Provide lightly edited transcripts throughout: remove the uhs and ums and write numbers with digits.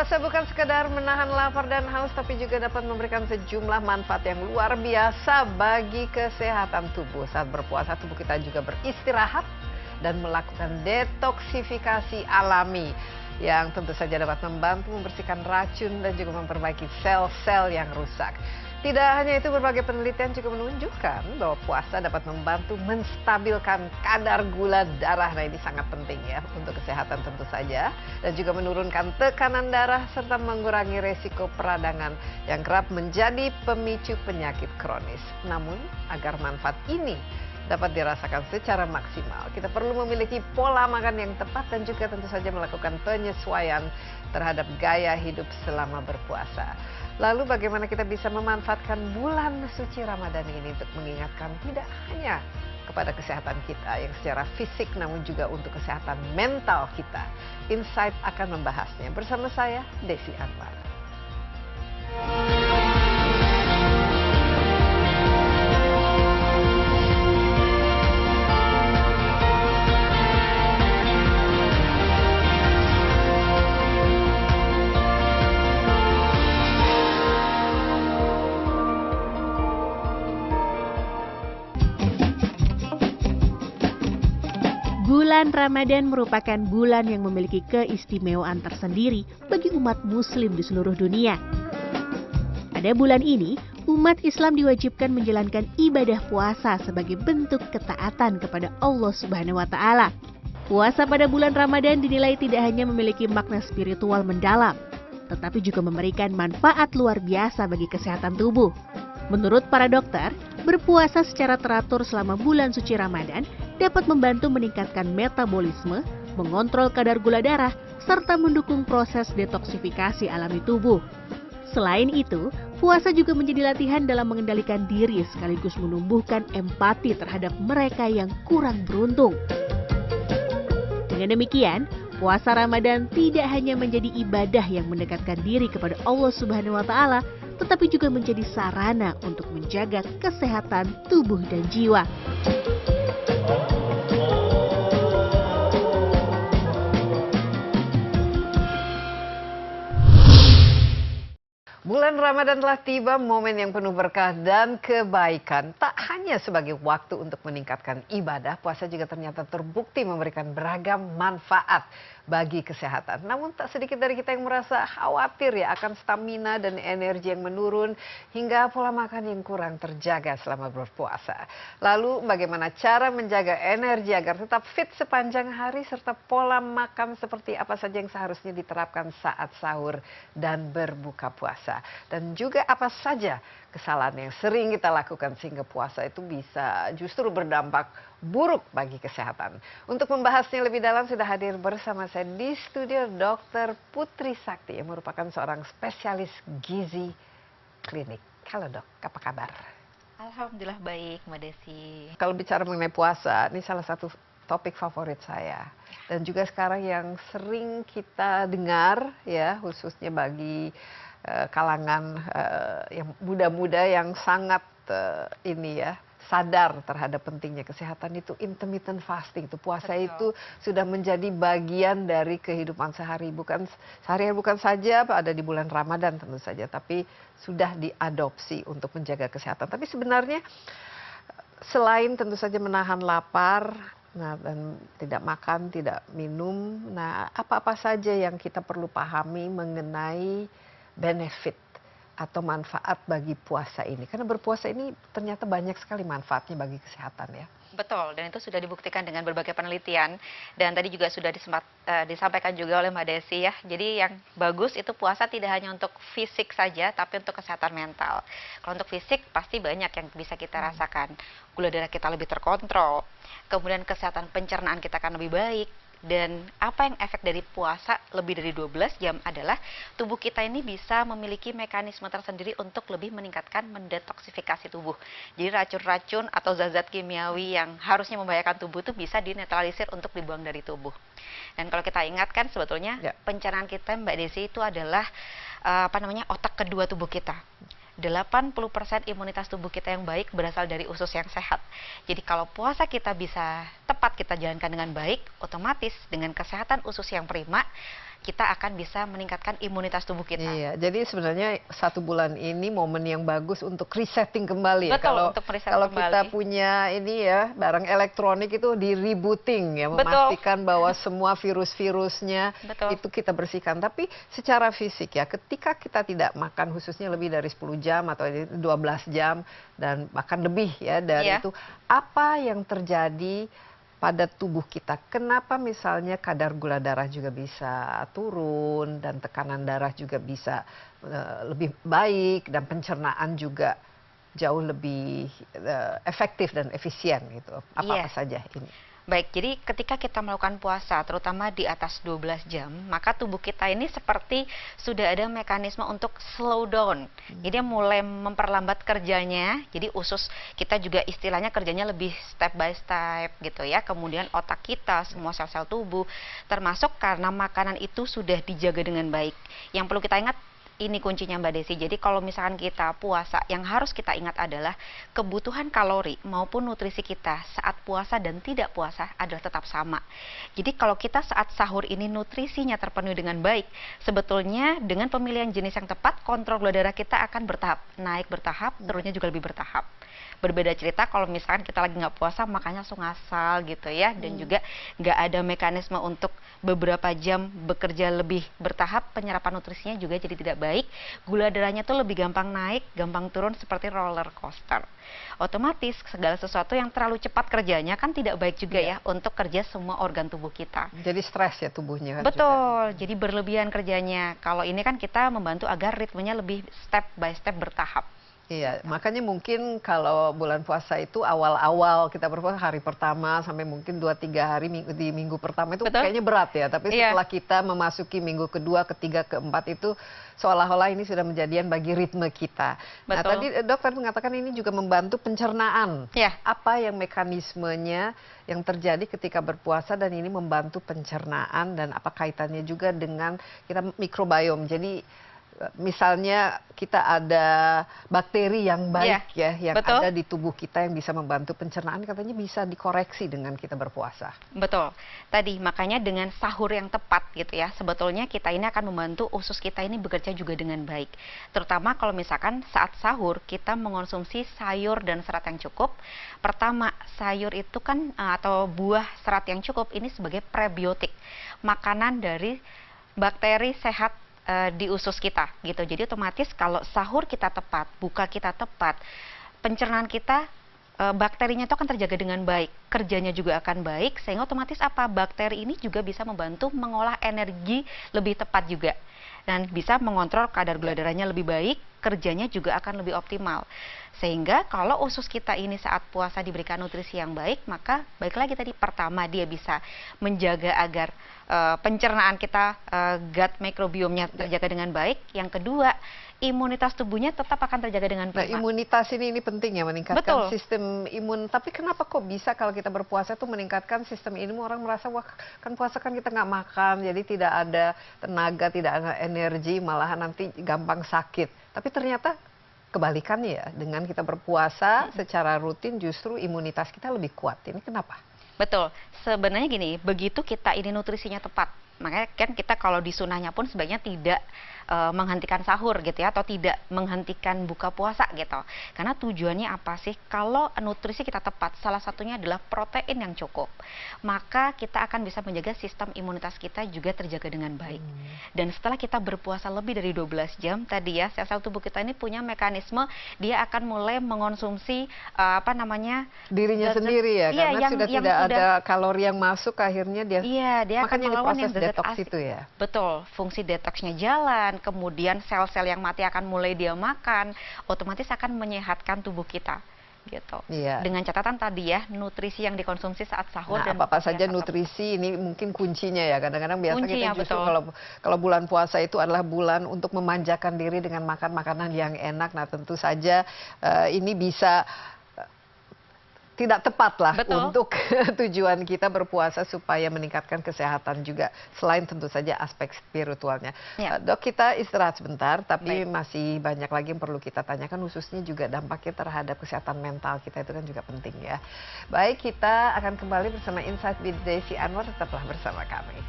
Puasa bukan sekedar menahan lapar dan haus, tapi juga dapat memberikan sejumlah manfaat yang luar biasa bagi kesehatan tubuh. Saat berpuasa, tubuh kita juga beristirahat dan melakukan detoksifikasi alami yang tentu saja dapat membantu membersihkan racun dan juga memperbaiki sel-sel yang rusak. Tidak hanya itu, berbagai penelitian juga menunjukkan bahwa puasa dapat membantu menstabilkan kadar gula darah. Nah, ini sangat penting ya untuk kesehatan tentu saja. Dan juga menurunkan tekanan darah serta mengurangi resiko peradangan yang kerap menjadi pemicu penyakit kronis. Namun, agar manfaat ini dapat dirasakan secara maksimal, kita perlu memiliki pola makan yang tepat dan juga tentu saja melakukan penyesuaian terhadap gaya hidup selama berpuasa. Lalu bagaimana kita bisa memanfaatkan bulan suci Ramadan ini untuk mengingatkan tidak hanya kepada kesehatan kita yang secara fisik, namun juga untuk kesehatan mental kita. Insight akan membahasnya bersama saya, Desi Anwar. Bulan Ramadan merupakan bulan yang memiliki keistimewaan tersendiri bagi umat muslim di seluruh dunia. Pada bulan ini, umat Islam diwajibkan menjalankan ibadah puasa sebagai bentuk ketaatan kepada Allah Subhanahu wa Ta'ala. Puasa pada bulan Ramadan dinilai tidak hanya memiliki makna spiritual mendalam, tetapi juga memberikan manfaat luar biasa bagi kesehatan tubuh. Menurut para dokter, berpuasa secara teratur selama bulan suci Ramadan dapat membantu meningkatkan metabolisme, mengontrol kadar gula darah, serta mendukung proses detoksifikasi alami tubuh. Selain itu, puasa juga menjadi latihan dalam mengendalikan diri sekaligus menumbuhkan empati terhadap mereka yang kurang beruntung. Dengan demikian, puasa Ramadan tidak hanya menjadi ibadah yang mendekatkan diri kepada Allah Subhanahu wa Ta'ala, tetapi juga menjadi sarana untuk menjaga kesehatan tubuh dan jiwa. Bulan Ramadan telah tiba, momen yang penuh berkah dan kebaikan. Tak hanya sebagai waktu untuk meningkatkan ibadah, puasa juga ternyata terbukti memberikan beragam manfaat bagi kesehatan. Namun tak sedikit dari kita yang merasa khawatir ya akan stamina dan energi yang menurun hingga pola makan yang kurang terjaga selama berpuasa. Lalu bagaimana cara menjaga energi agar tetap fit sepanjang hari serta pola makan seperti apa saja yang seharusnya diterapkan saat sahur dan berbuka puasa. Dan juga apa saja kesalahan yang sering kita lakukan sehingga puasa itu bisa justru berdampak buruk bagi kesehatan. Untuk membahasnya lebih dalam sudah hadir bersama saya di studio Dr. Putri Sakti yang merupakan seorang spesialis gizi klinik. Halo dok, apa kabar? Alhamdulillah baik, Mbak Desi. Kalau bicara mengenai puasa, ini salah satu topik favorit saya. Dan juga sekarang yang sering kita dengar ya, khususnya bagi kalangan yang muda-muda yang sangat sadar terhadap pentingnya kesehatan itu intermittent fasting. Itu puasa Betul. itu sudah menjadi bagian dari kehidupan sehari, bukan saja ada di bulan Ramadan tentu saja, tapi sudah diadopsi untuk menjaga kesehatan. Tapi sebenarnya selain tentu saja menahan lapar, nah, dan tidak makan, tidak minum, nah apa-apa saja yang kita perlu pahami mengenai benefit atau manfaat bagi puasa ini? Karena berpuasa ini ternyata banyak sekali manfaatnya bagi kesehatan ya. Betul, dan itu sudah dibuktikan dengan berbagai penelitian. Dan tadi juga sudah disampaikan juga oleh Mbak Desi ya. Jadi yang bagus itu puasa tidak hanya untuk fisik saja, tapi untuk kesehatan mental. Kalau untuk fisik pasti banyak yang bisa kita rasakan. Gula darah kita lebih terkontrol, kemudian kesehatan pencernaan kita akan lebih baik. Dan apa yang efek dari puasa lebih dari 12 jam adalah tubuh kita ini bisa memiliki mekanisme tersendiri untuk lebih meningkatkan mendetoksifikasi tubuh. Jadi racun-racun atau zat-zat kimiawi yang harusnya membahayakan tubuh itu bisa dinetralisir untuk dibuang dari tubuh. Dan kalau kita ingatkan sebetulnya pencernaan kita Mbak Desi itu adalah otak kedua tubuh kita. 80% imunitas tubuh kita yang baik berasal dari usus yang sehat. Jadi kalau puasa kita bisa tepat kita jalankan dengan baik, otomatis dengan kesehatan usus yang prima kita akan bisa meningkatkan imunitas tubuh kita. Iya, jadi sebenarnya 1 bulan ini momen yang bagus untuk resetting kembali ya. Betul, untuk reset kalau kembali. kita punya ini ya barang elektronik itu di rebooting ya, Betul. memastikan bahwa semua virus-virusnya Betul. itu kita bersihkan. Tapi secara fisik ya, ketika kita tidak makan khususnya lebih dari 10 jam atau 12 jam dan bahkan lebih ya dari Iya. itu, apa yang terjadi pada tubuh kita? Kenapa misalnya kadar gula darah juga bisa turun dan tekanan darah juga bisa lebih baik dan pencernaan juga jauh lebih efektif dan efisien gitu. Apa-apa Iya. saja ini? Baik, jadi ketika kita melakukan puasa, terutama di atas 12 jam, maka tubuh kita ini seperti sudah ada mekanisme untuk slow down. Jadi dia mulai memperlambat kerjanya, jadi usus kita juga istilahnya kerjanya lebih step by step gitu ya. Kemudian otak kita, semua sel-sel tubuh, termasuk karena makanan itu sudah dijaga dengan baik. Yang perlu kita ingat, ini kuncinya Mbak Desi. Jadi kalau misalkan kita puasa, yang harus kita ingat adalah kebutuhan kalori maupun nutrisi kita saat puasa dan tidak puasa adalah tetap sama. Jadi kalau kita saat sahur ini nutrisinya terpenuhi dengan baik, sebetulnya dengan pemilihan jenis yang tepat, kontrol gula darah kita akan bertahap, naik bertahap, turunnya juga lebih bertahap. Berbeda cerita kalau misalkan kita lagi nggak puasa makanya langsung ngasal gitu ya, dan juga nggak ada mekanisme untuk beberapa jam bekerja lebih bertahap, penyerapan nutrisinya juga jadi tidak baik, gula darahnya tuh lebih gampang naik, gampang turun seperti roller coaster. Otomatis segala sesuatu yang terlalu cepat kerjanya kan tidak baik juga ya untuk kerja semua organ tubuh kita. Jadi stres ya tubuhnya kan Betul, jadi berlebihan kerjanya. Kalau ini kan kita membantu agar ritmenya lebih step by step bertahap. Iya, makanya mungkin kalau bulan puasa itu awal-awal kita berpuasa hari pertama sampai mungkin 2-3 hari di minggu pertama itu Betul. kayaknya berat ya. Tapi Iya. setelah kita memasuki minggu kedua, ketiga, keempat itu seolah-olah ini sudah menjadian bagi ritme kita. Nah, Betul. tadi dokter mengatakan ini juga membantu pencernaan. Ya. Apa yang mekanismenya yang terjadi ketika berpuasa dan ini membantu pencernaan dan apa kaitannya juga dengan kita mikrobiom. Jadi misalnya kita ada bakteri yang baik ya yang betul. ada di tubuh kita yang bisa membantu pencernaan, katanya bisa dikoreksi dengan kita berpuasa. Betul. Tadi makanya dengan sahur yang tepat gitu ya, sebetulnya kita ini akan membantu usus kita ini bekerja juga dengan baik. Terutama kalau misalkan saat sahur kita mengonsumsi sayur dan serat yang cukup. Pertama, sayur itu kan atau buah serat yang cukup ini sebagai prebiotik, makanan dari bakteri sehat di usus kita gitu. Jadi otomatis kalau sahur kita tepat, buka kita tepat, pencernaan kita bakterinya itu akan terjaga dengan baik, kerjanya juga akan baik, sehingga otomatis apa? Bakteri ini juga bisa membantu mengolah energi lebih tepat juga dan bisa mengontrol kadar gula darahnya lebih baik, kerjanya juga akan lebih optimal. Sehingga kalau usus kita ini saat puasa diberikan nutrisi yang baik, maka baik lagi tadi, pertama dia bisa menjaga agar pencernaan kita, gut microbiome-nya terjaga dengan baik. Yang kedua, imunitas tubuhnya tetap akan terjaga dengan Nah, prima. imunitas ini penting ya, meningkatkan Betul. sistem imun. Tapi kenapa kok bisa kalau kita berpuasa tuh meningkatkan sistem imun? Orang merasa wah kan puasa kan kita nggak makan, jadi tidak ada tenaga, tidak ada energi, malahan nanti gampang sakit. Tapi ternyata kebalikannya ya, dengan kita berpuasa secara rutin justru imunitas kita lebih kuat. Ini kenapa? Betul, sebenarnya gini, begitu kita ini nutrisinya tepat, makanya kan kita kalau di sunahnya pun sebaiknya tidak menghentikan sahur gitu ya, atau tidak menghentikan buka puasa gitu. Karena tujuannya apa sih? Kalau nutrisi kita tepat, salah satunya adalah protein yang cukup, maka kita akan bisa menjaga sistem imunitas kita juga terjaga dengan baik. Dan setelah kita berpuasa lebih dari 12 jam tadi ya, sel-sel tubuh kita ini punya mekanisme, dia akan mulai mengonsumsi Dirinya zat-zat- sendiri ya, iya, karena sudah tidak ada kalori yang masuk, akhirnya dia dia akan makanya melawan proses yang zat-zat detox asing. itu ya. Betul, fungsi detoxnya jalan, kemudian sel-sel yang mati akan mulai dia makan, otomatis akan menyehatkan tubuh kita gitu. Iya. Dengan catatan tadi ya, nutrisi yang dikonsumsi saat sahur Nah, dan apa-apa buka saja puasa nutrisi ini mungkin kuncinya ya. Kadang-kadang biasa Kuncinya, kita justru betul. kalau bulan puasa itu adalah bulan untuk memanjakan diri dengan makan makanan yang enak. Nah, tentu saja ini bisa tidak tepat lah Betul. untuk tujuan kita berpuasa supaya meningkatkan kesehatan juga, selain tentu saja aspek spiritualnya. Ya. Dok, kita istirahat sebentar, tapi Baik. masih banyak lagi yang perlu kita tanyakan, khususnya juga dampaknya terhadap kesehatan mental kita, itu kan juga penting ya. Baik, kita akan kembali bersama Insight with Desi Anwar, tetaplah bersama kami.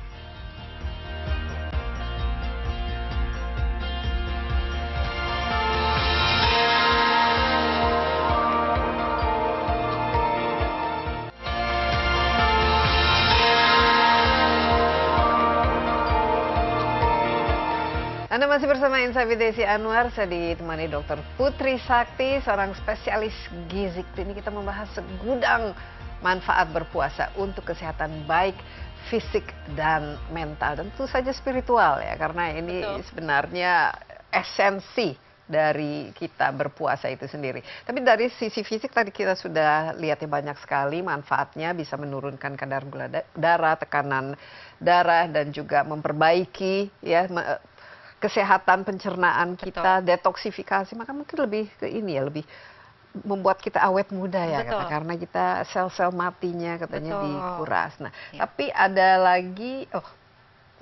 Anda masih bersama Insight with Desi Anwar. Saya ditemani Dr. Putri Sakti, seorang spesialis gizi. Ini kita membahas segudang manfaat berpuasa untuk kesehatan baik fisik dan mental, dan tentu saja spiritual ya, karena ini sebenarnya esensi dari kita berpuasa itu sendiri. Tapi dari sisi fisik tadi kita sudah lihat ya, banyak sekali manfaatnya, bisa menurunkan kadar gula darah, tekanan darah, dan juga memperbaiki ya kesehatan pencernaan kita, detoksifikasi. Maka mungkin lebih ke ini ya, lebih membuat kita awet muda ya, karena kita sel-sel matinya katanya dikuras. Nah, tapi ada lagi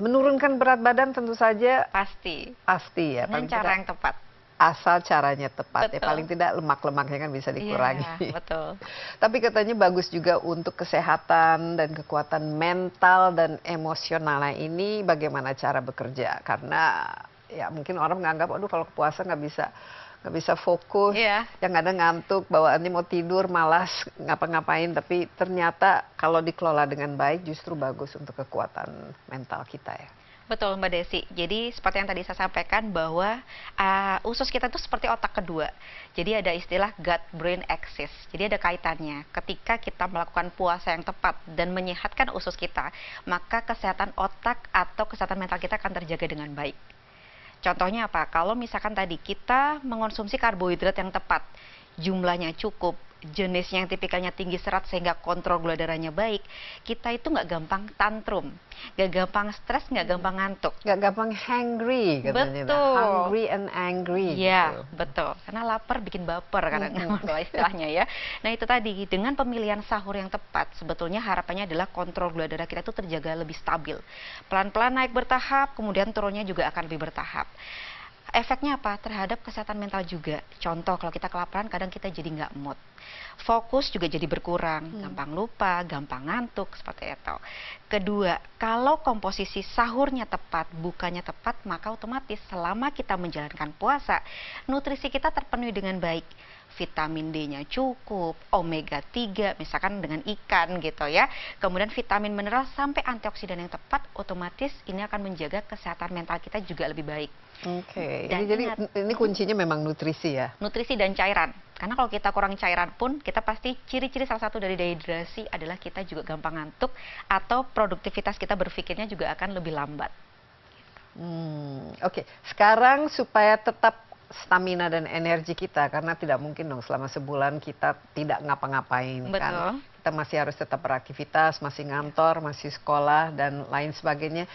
menurunkan berat badan tentu saja pasti ya, dengan cara yang tepat. Asal caranya tepat ya, paling tidak lemak-lemaknya kan bisa dikurangi. Betul. Tapi katanya bagus juga untuk kesehatan dan kekuatan mental dan emosional. Nah, ini bagaimana cara bekerja? Karena ya mungkin orang menganggap, aduh kalau puasa nggak bisa fokus, yang ada ngantuk, bawaannya mau tidur, malas ngapa-ngapain. Tapi ternyata kalau dikelola dengan baik justru bagus untuk kekuatan mental kita ya. Betul Mbak Desi, jadi seperti yang tadi saya sampaikan bahwa usus kita itu seperti otak kedua. Jadi ada istilah gut-brain axis, jadi ada kaitannya. Ketika kita melakukan puasa yang tepat dan menyehatkan usus kita, maka kesehatan otak atau kesehatan mental kita akan terjaga dengan baik. Contohnya apa? Kalau misalkan tadi kita mengonsumsi karbohidrat yang tepat, jumlahnya cukup, jenisnya yang tipikalnya tinggi serat sehingga kontrol gula darahnya baik, kita itu nggak gampang tantrum, nggak gampang stres, nggak gampang ngantuk, nggak gampang hangry katanya. Betul. Hungry and angry. Ya, gitu. betul. Karena lapar bikin baper kadang-kadang istilahnya ya. Nah itu tadi, dengan pemilihan sahur yang tepat, sebetulnya harapannya adalah kontrol gula darah kita itu terjaga lebih stabil. Pelan-pelan naik bertahap, kemudian turunnya juga akan lebih bertahap. Efeknya apa? Terhadap kesehatan mental juga. Contoh, kalau kita kelaparan kadang kita jadi nggak mood. Fokus juga jadi berkurang, gampang lupa, gampang ngantuk, seperti itu. Kedua, kalau komposisi sahurnya tepat, bukanya tepat, maka otomatis selama kita menjalankan puasa, nutrisi kita terpenuhi dengan baik. Vitamin D-nya cukup, omega 3 misalkan dengan ikan gitu ya. Kemudian vitamin mineral sampai antioksidan yang tepat, otomatis ini akan menjaga kesehatan mental kita juga lebih baik. Oke. Jadi ini kuncinya memang nutrisi ya. Nutrisi dan cairan. Karena kalau kita kurang cairan pun, kita pasti ciri-ciri salah satu dari dehidrasi adalah kita juga gampang ngantuk atau produktivitas kita berpikirnya juga akan lebih lambat. Oke. Sekarang supaya tetap stamina dan energi kita, karena tidak mungkin dong selama sebulan kita tidak ngapa-ngapain kan. Kita masih harus tetap beraktivitas, masih ngantor, masih sekolah dan lain sebagainya.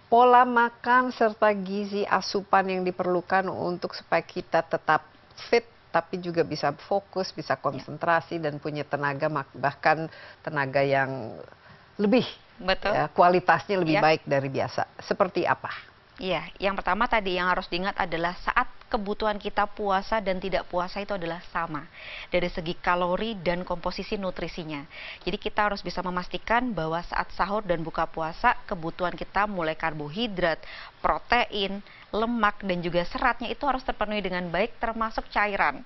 Pola makan serta gizi asupan yang diperlukan untuk supaya kita tetap fit tapi juga bisa fokus, bisa konsentrasi dan punya tenaga, bahkan tenaga yang lebih kualitasnya lebih baik dari biasa. Seperti apa? Iya, yang pertama tadi yang harus diingat adalah saat kebutuhan kita puasa dan tidak puasa itu adalah sama dari segi kalori dan komposisi nutrisinya. Jadi kita harus bisa memastikan bahwa saat sahur dan buka puasa kebutuhan kita mulai karbohidrat, protein, lemak dan juga seratnya itu harus terpenuhi dengan baik termasuk cairan.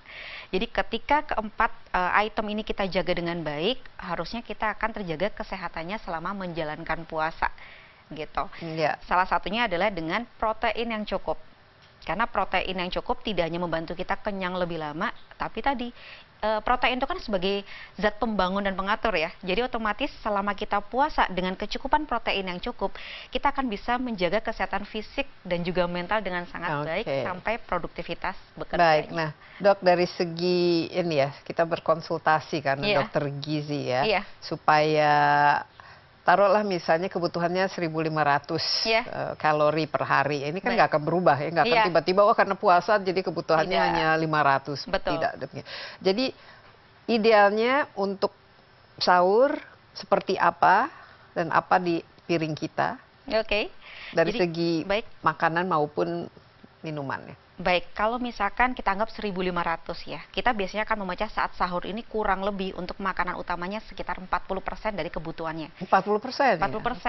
Jadi ketika keempat item ini kita jaga dengan baik, harusnya kita akan terjaga kesehatannya selama menjalankan puasa. Gitu. Salah satunya adalah dengan protein yang cukup. Karena protein yang cukup tidak hanya membantu kita kenyang lebih lama, tapi tadi protein itu kan sebagai zat pembangun dan pengatur ya. Jadi otomatis selama kita puasa dengan kecukupan protein yang cukup, kita akan bisa menjaga kesehatan fisik dan juga mental dengan sangat baik sampai produktivitas bekerja. Baik, nah dok, dari segi ini ya, kita berkonsultasi kan dokter gizi ya, supaya taruhlah misalnya kebutuhannya 1.500 kalori per hari. Ini kan nggak akan berubah ya, nggak akan tiba-tiba karena puasa jadi kebutuhannya hanya 500. Tidak demikian. Jadi idealnya untuk sahur seperti apa dan apa di piring kita? Dari segi makanan maupun minumannya. Baik, kalau misalkan kita anggap 1.500 ya, kita biasanya akan membaca saat sahur ini kurang lebih untuk makanan utamanya sekitar 40% dari kebutuhannya. 40%? 40%,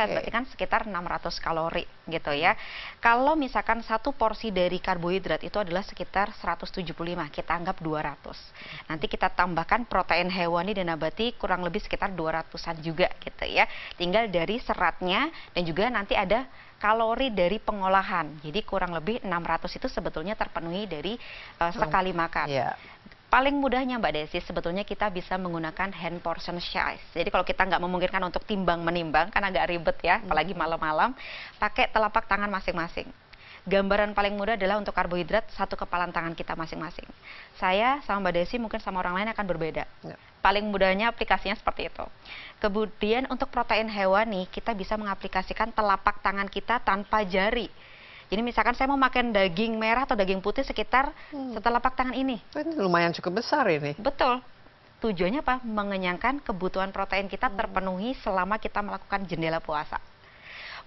berarti kan sekitar 600 kalori gitu ya. Kalau misalkan satu porsi dari karbohidrat itu adalah sekitar 175, kita anggap 200. Nanti kita tambahkan protein hewani dan nabati kurang lebih sekitar 200-an juga gitu ya. Tinggal dari seratnya dan juga nanti ada kalori dari pengolahan. Jadi kurang lebih 600 itu sebetulnya terpenuhi dari sekali makan. Yeah. Paling mudahnya Mbak Desi, sebetulnya kita bisa menggunakan hand portion size. Jadi kalau kita nggak memungkinkan untuk timbang menimbang, kan agak ribet ya, apalagi malam-malam, pakai telapak tangan masing-masing. Gambaran paling mudah adalah untuk karbohidrat, satu kepalan tangan kita masing-masing. Saya sama Mbak Desi mungkin sama orang lain akan berbeda. Yeah. Paling mudahnya aplikasinya seperti itu. Kemudian untuk protein hewani, kita bisa mengaplikasikan telapak tangan kita tanpa jari. Jadi misalkan saya mau makan daging merah atau daging putih sekitar setelapak tangan ini. Ini lumayan cukup besar ini. Betul. Tujuannya apa? Mengenyangkan kebutuhan protein kita terpenuhi selama kita melakukan jendela puasa.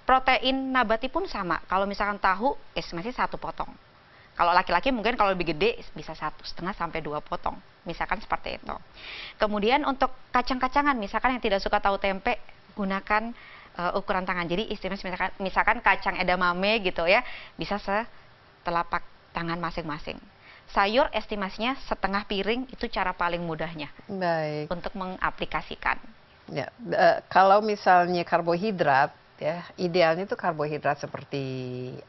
Protein nabati pun sama. Kalau misalkan tahu, estimasi 1 potong. Kalau laki-laki mungkin kalau lebih gede bisa 1,5 sampai 2 potong. Misalkan seperti itu. Kemudian untuk kacang-kacangan, misalkan yang tidak suka tahu tempe, gunakan ukuran tangan. Jadi istilahnya misalkan kacang edamame gitu ya, bisa setelapak tangan masing-masing. Sayur estimasinya setengah piring, itu cara paling mudahnya. Baik. Untuk mengaplikasikan. Ya, kalau misalnya karbohidrat, ya idealnya itu karbohidrat seperti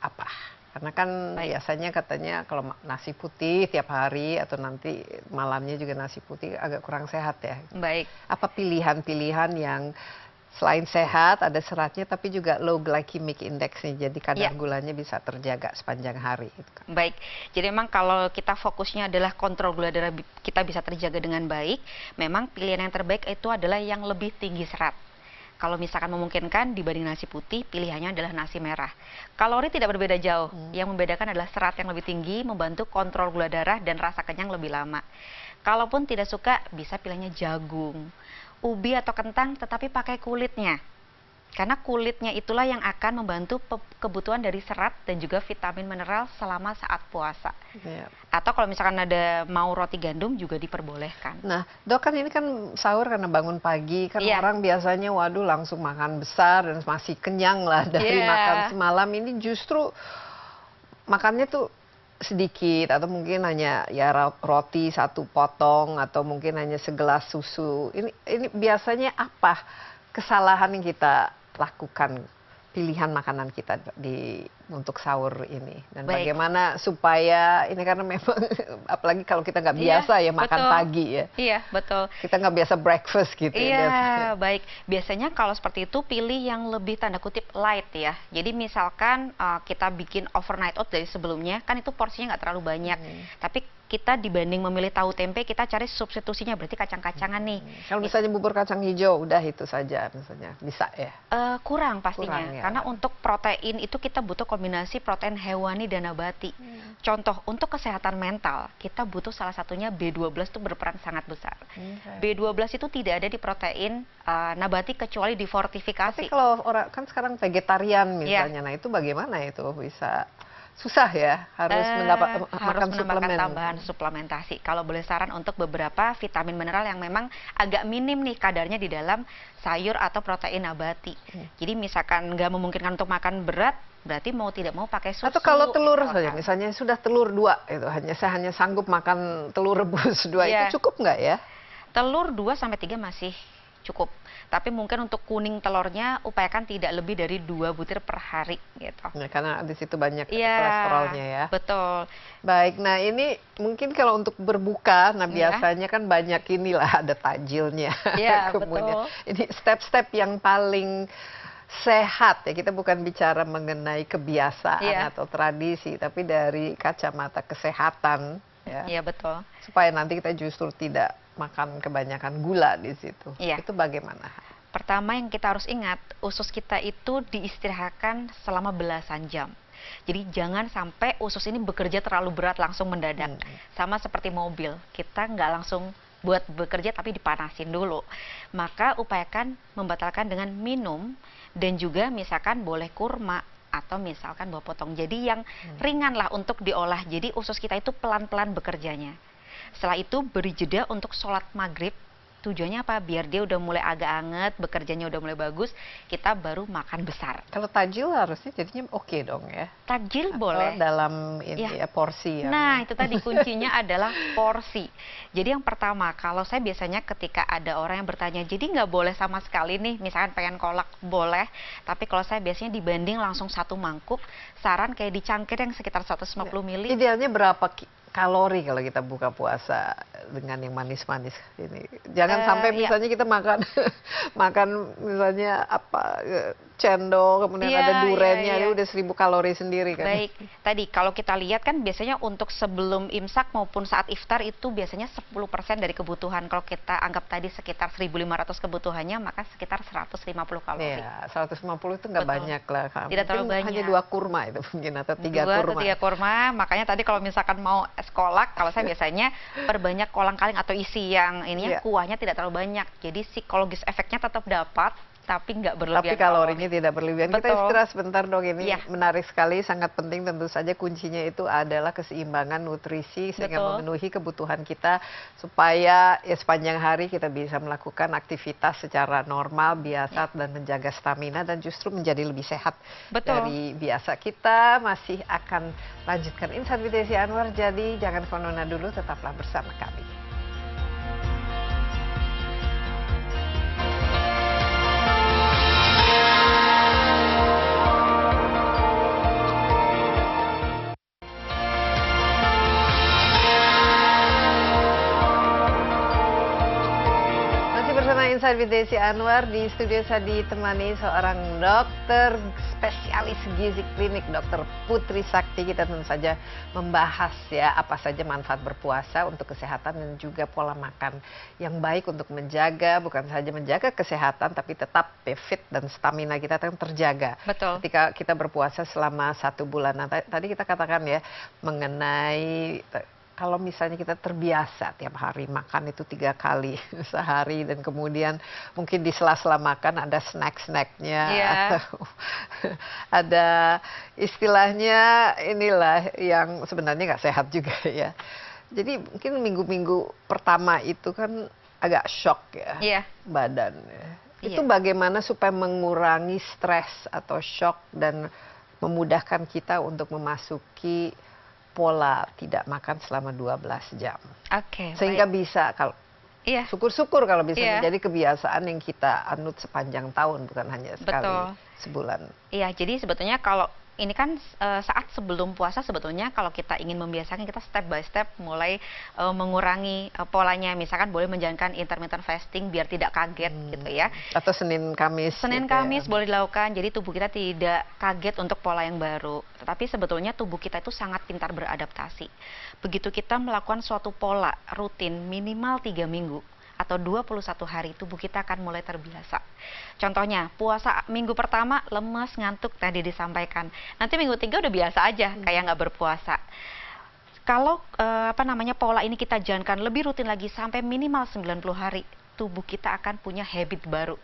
apa? Karena kan biasanya katanya kalau nasi putih tiap hari atau nanti malamnya juga nasi putih agak kurang sehat ya. Baik. Apa pilihan-pilihan yang selain sehat, ada seratnya, tapi juga low glycemic index-nya, jadi kadar gulanya bisa terjaga sepanjang hari. Gitu kan. Baik, jadi memang kalau kita fokusnya adalah kontrol gula darah kita bisa terjaga dengan baik, memang pilihan yang terbaik itu adalah yang lebih tinggi serat. Kalau misalkan memungkinkan dibanding nasi putih, pilihannya adalah nasi merah. Kalori tidak berbeda jauh, yang membedakan adalah serat yang lebih tinggi, membantu kontrol gula darah dan rasa kenyang lebih lama. Kalaupun tidak suka, bisa pilihnya jagung, ubi atau kentang, tetapi pakai kulitnya. Karena kulitnya itulah yang akan membantu kebutuhan dari serat dan juga vitamin mineral selama saat puasa. Yeah. Atau kalau misalkan ada mau roti gandum juga diperbolehkan. Nah, Dok, kan ini kan sahur karena bangun pagi, kan orang biasanya waduh langsung makan besar dan masih kenyang lah dari makan semalam. Ini justru makannya tuh sedikit atau mungkin hanya ya roti 1 potong atau mungkin hanya segelas susu. Ini biasanya apa kesalahan yang kita lakukan, pilihan makanan kita untuk sahur ini, dan bagaimana supaya ini, karena memang apalagi kalau kita nggak biasa makan pagi ya. Iya, betul. Kita nggak biasa breakfast gitu. Iya, baik. Biasanya kalau seperti itu pilih yang lebih tanda kutip light ya. Jadi misalkan kita bikin overnight oat dari sebelumnya, kan itu porsinya nggak terlalu banyak. Tapi kita dibanding memilih tahu tempe, kita cari substitusinya, berarti kacang-kacangan nih. Kalau misalnya bubur kacang hijau, udah itu saja misalnya, bisa ya? Kurang pastinya, kurang, ya. Karena untuk protein itu kita butuh kombinasi protein hewani dan nabati. Contoh, untuk kesehatan mental, kita butuh salah satunya B12 itu berperan sangat besar. B12 itu tidak ada di protein nabati kecuali di fortifikasi. Tapi kalau orang kan sekarang vegetarian misalnya, nah itu bagaimana itu bisa? Susah ya, harus menambahkan tambahan suplementasi. Kalau boleh saran untuk beberapa vitamin mineral yang memang agak minim nih kadarnya di dalam sayur atau protein nabati. Jadi misalkan nggak memungkinkan untuk makan berat, berarti mau tidak mau pakai susu. Atau kalau telur saja, misalnya sudah telur 2, itu saya hanya sanggup makan telur rebus 2, itu cukup nggak ya? Telur 2-3 masih cukup. Tapi mungkin untuk kuning telurnya upayakan tidak lebih dari 2 butir per hari gitu. Ya, karena di situ banyak kolesterolnya ya. Betul. Baik, nah ini mungkin kalau untuk berbuka, nah biasanya kan banyak inilah ada takjilnya. Iya, kemudian betul. ini step-step yang paling sehat ya, kita bukan bicara mengenai kebiasaan atau tradisi, tapi dari kacamata kesehatan ya. Iya, betul. Supaya nanti kita justru tidak makan kebanyakan gula di situ. Itu bagaimana? Pertama yang kita harus ingat, usus kita itu diistirahatkan selama belasan jam. Jadi jangan sampai usus ini bekerja terlalu berat langsung mendadak. Sama seperti mobil, kita nggak langsung buat bekerja tapi dipanasin dulu. Maka upayakan membatalkan dengan minum, dan juga misalkan boleh kurma atau misalkan buah potong. Jadi yang ringan lah untuk diolah. Jadi usus kita itu pelan-pelan bekerjanya. Setelah itu beri jeda untuk sholat maghrib Tujuannya apa? Biar dia udah mulai agak anget, bekerjanya udah mulai bagus, kita baru makan besar. Kalau tajil harusnya jadinya oke dong ya. Takjil Atau boleh. dalam ini ya, porsi yang... Nah, itu tadi kuncinya adalah porsi. Jadi yang pertama, kalau saya biasanya ketika ada orang yang bertanya, jadi nggak boleh sama sekali nih, misalkan pengen kolak, boleh. Tapi kalau saya biasanya dibanding langsung satu mangkuk, saran kayak dicangkir yang sekitar 150 ml. Idealnya berapa kalori kalau kita buka puasa dengan yang manis-manis ini? Jangan sampai misalnya kita makan makan misalnya apa cendol, kemudian ada durennya, itu udah 1000 kalori sendiri kan. Baik, tadi kalau kita lihat kan biasanya untuk sebelum imsak maupun saat iftar itu biasanya 10% dari kebutuhan. Kalau kita anggap tadi sekitar 1.500 kebutuhannya, maka sekitar 150 kalori. Iya, 150 itu nggak banyak lah. Tidak terlalu banyak. Hanya 2 kurma itu mungkin, atau 3 kurma. 2 atau 3 kurma, makanya tadi kalau misalkan mau es kolak, kalau saya biasanya perbanyak kolang-kaling atau isi yang ininya kuahnya tidak terlalu banyak. Jadi psikologis efeknya tetap dapat, tapi nggak berlebihan. Tapi kalorinya tidak berlebihan. Betul. Kita istirahat sebentar dong, ini menarik sekali, sangat penting tentu saja kuncinya itu adalah keseimbangan nutrisi sehingga memenuhi kebutuhan kita supaya ya sepanjang hari kita bisa melakukan aktivitas secara normal, biasa dan menjaga stamina dan justru menjadi lebih sehat dari biasa. Kita masih akan lanjutkan Insight with Desi Anwar, jadi jangan kemana-mana dulu, tetaplah bersama kami. Insight with Desi Anwar, di studio saya ditemani seorang dokter spesialis gizi klinik, Dr. Putri Sakti. Kita tentu saja membahas ya apa saja manfaat berpuasa untuk kesehatan dan juga pola makan yang baik untuk menjaga, bukan saja menjaga kesehatan tapi tetap fit dan stamina kita terjaga. Betul. Ketika kita berpuasa selama 1 bulan. Nah, tadi kita katakan ya mengenai kalau misalnya kita terbiasa tiap hari makan itu 3 kali sehari dan kemudian mungkin di sela-sela makan ada snack-snacknya atau ada istilahnya inilah yang sebenarnya nggak sehat juga ya. Jadi mungkin minggu-minggu pertama itu kan agak shock ya badan. Itu bagaimana supaya mengurangi stres atau shock dan memudahkan kita untuk memasuki pola tidak makan selama 12 jam. Sehingga bisa kalau syukur-syukur kalau bisa menjadi kebiasaan yang kita anut sepanjang tahun, bukan hanya sekali sebulan. Iya, jadi sebetulnya kalau ini kan saat sebelum puasa sebetulnya kalau kita ingin membiasakan, kita step by step mulai mengurangi polanya. Misalkan boleh menjalankan intermittent fasting biar tidak kaget gitu ya. Atau Senin Kamis. Senin Kamis boleh dilakukan, jadi tubuh kita tidak kaget untuk pola yang baru. Tetapi sebetulnya tubuh kita itu sangat pintar beradaptasi. Begitu kita melakukan suatu pola rutin minimal 3 minggu atau 21 hari, tubuh kita akan mulai terbiasa. Contohnya, puasa minggu pertama lemes, ngantuk tadi disampaikan. Nanti minggu 3 udah biasa aja, kayak nggak berpuasa. Kalau pola ini kita jalankan lebih rutin lagi sampai minimal 90 hari, tubuh kita akan punya habit baru.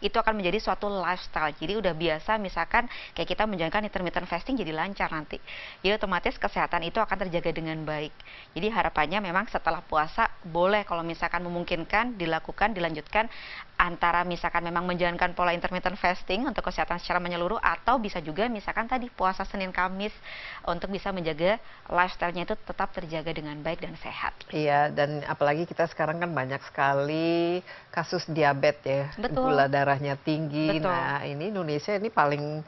Itu akan menjadi suatu lifestyle. Jadi udah biasa, misalkan kayak kita menjalankan intermittent fasting jadi lancar nanti. Jadi otomatis kesehatan itu akan terjaga dengan baik. Jadi harapannya memang setelah puasa boleh kalau misalkan memungkinkan dilakukan, dilanjutkan antara misalkan memang menjalankan pola intermittent fasting untuk kesehatan secara menyeluruh, atau bisa juga misalkan tadi puasa Senin Kamis untuk bisa menjaga lifestyle-nya itu tetap terjaga dengan baik dan sehat. Iya, dan apalagi kita sekarang kan banyak sekali kasus diabetes ya. Gula darahnya tinggi. Nah, ini Indonesia ini paling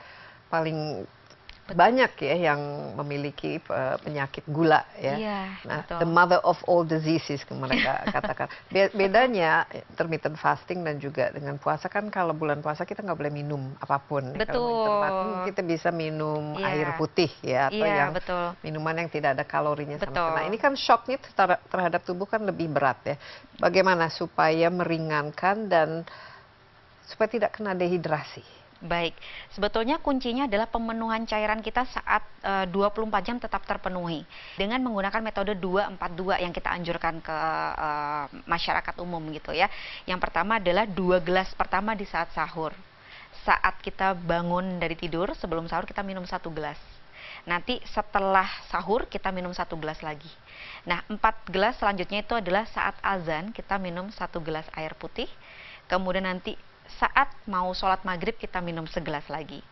banyak ya yang memiliki penyakit gula ya. Nah, the mother of all diseases mereka katakan. Bedanya intermittent fasting dan juga dengan puasa kan, kalau bulan puasa kita nggak boleh minum apapun. Kalau kita bisa minum air putih ya, atau yang minuman yang tidak ada kalorinya sama sekali. Nah, ini kan shocknya terhadap tubuh kan lebih berat ya. Bagaimana supaya meringankan dan supaya tidak kena dehidrasi? Baik, sebetulnya kuncinya adalah pemenuhan cairan kita saat 24 jam tetap terpenuhi dengan menggunakan metode 2-4-2 yang kita anjurkan ke masyarakat umum gitu ya. Yang pertama adalah 2 gelas pertama di saat sahur. Saat kita bangun dari tidur, sebelum sahur kita minum 1 gelas. Nanti setelah sahur kita minum 1 gelas lagi. Nah, 4 gelas selanjutnya itu adalah saat azan kita minum 1 gelas air putih. Kemudian nanti saat mau sholat maghrib kita minum segelas lagi.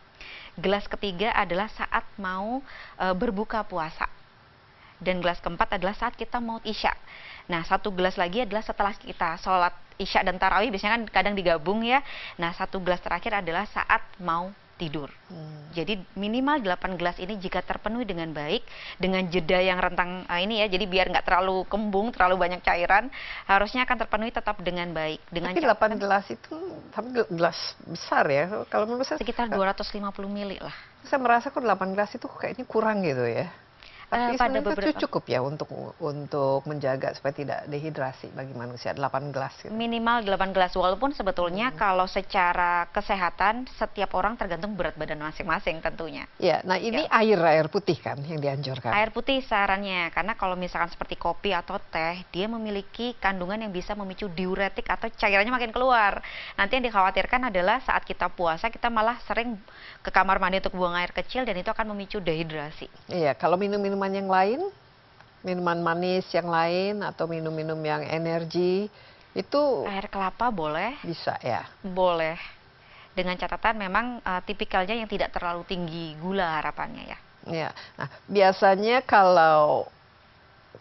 Gelas ketiga adalah saat mau berbuka puasa. Dan gelas keempat adalah saat kita mau isya. Nah, 1 gelas lagi adalah setelah kita sholat isya dan tarawih, biasanya kan kadang digabung ya. Nah, 1 gelas terakhir adalah saat mau tidur. Jadi minimal 8 gelas ini jika terpenuhi dengan baik, dengan jeda yang rentang ini ya, jadi biar nggak terlalu kembung, terlalu banyak cairan, harusnya akan terpenuhi tetap dengan baik. Dengan Tapi 8 gelas itu, tapi gelas besar ya. Kalau menurut saya sekitar 250 mili lah. Saya merasa kok 8 gelas itu kayaknya kurang gitu ya. Tapi Pada sebenarnya beberapa itu cukup ya untuk menjaga supaya tidak dehidrasi bagi manusia, 8 gelas gitu. minimal 8 gelas, walaupun sebetulnya kalau secara kesehatan setiap orang tergantung berat badan masing-masing tentunya. Ya, nah ini air putih kan yang dianjurkan. Air putih sarannya, karena kalau misalkan seperti kopi atau teh, dia memiliki kandungan yang bisa memicu diuretik atau cairannya makin keluar. Nanti yang dikhawatirkan adalah saat kita puasa, kita malah sering ke kamar mandi untuk buang air kecil dan itu akan memicu dehidrasi. Iya, kalau minuman yang lain, minuman manis yang lain atau minum-minum yang energi itu Air kelapa boleh, bisa ya. boleh. Dengan catatan memang tipikalnya yang tidak terlalu tinggi gula harapannya ya. Ya, nah biasanya kalau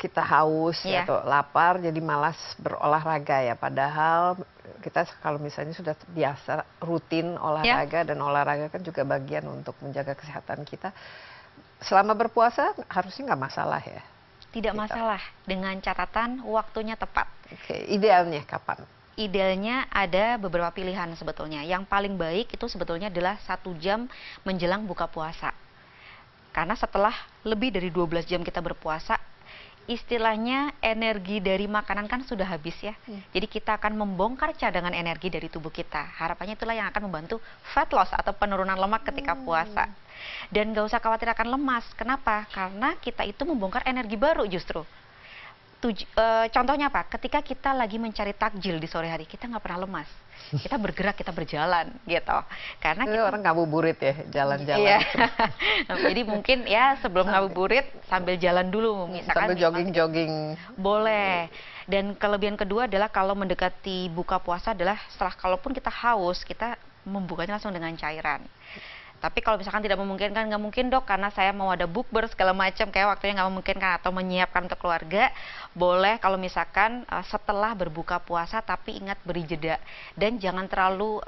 kita haus Iya. atau lapar jadi malas berolahraga ya. Padahal kita kalau misalnya sudah biasa rutin olahraga dan olahraga kan juga bagian untuk menjaga kesehatan kita. Selama berpuasa harusnya nggak masalah ya. Tidak masalah dengan catatan waktunya tepat. Oke, idealnya kapan? Idealnya ada beberapa pilihan sebetulnya. Yang paling baik itu sebetulnya adalah 1 jam menjelang buka puasa. Karena setelah lebih dari 12 jam kita berpuasa, istilahnya energi dari makanan kan sudah habis ya. Jadi kita akan membongkar cadangan energi dari tubuh kita. Harapannya itulah yang akan membantu fat loss atau penurunan lemak ketika puasa. Dan gak usah khawatir akan lemas. Kenapa? Karena kita itu membongkar energi baru justru. Contohnya apa? Ketika kita lagi mencari takjil di sore hari, kita nggak pernah lemas. Kita bergerak, kita berjalan gitu. Karena Itu kita orang ngabuburit ya, jalan-jalan. Iya. Jadi mungkin ya sebelum ngabuburit sambil jalan dulu, misalkan Sambil jogging-jogging. boleh. Dan kelebihan kedua adalah kalau mendekati buka puasa adalah setelah kalaupun kita haus, kita membukanya langsung dengan cairan. Tapi kalau misalkan tidak memungkinkan, nggak mungkin dok, karena saya mau ada bukber segala macam, kayak waktunya nggak memungkinkan atau menyiapkan untuk keluarga, boleh kalau misalkan setelah berbuka puasa, tapi ingat beri jeda dan jangan terlalu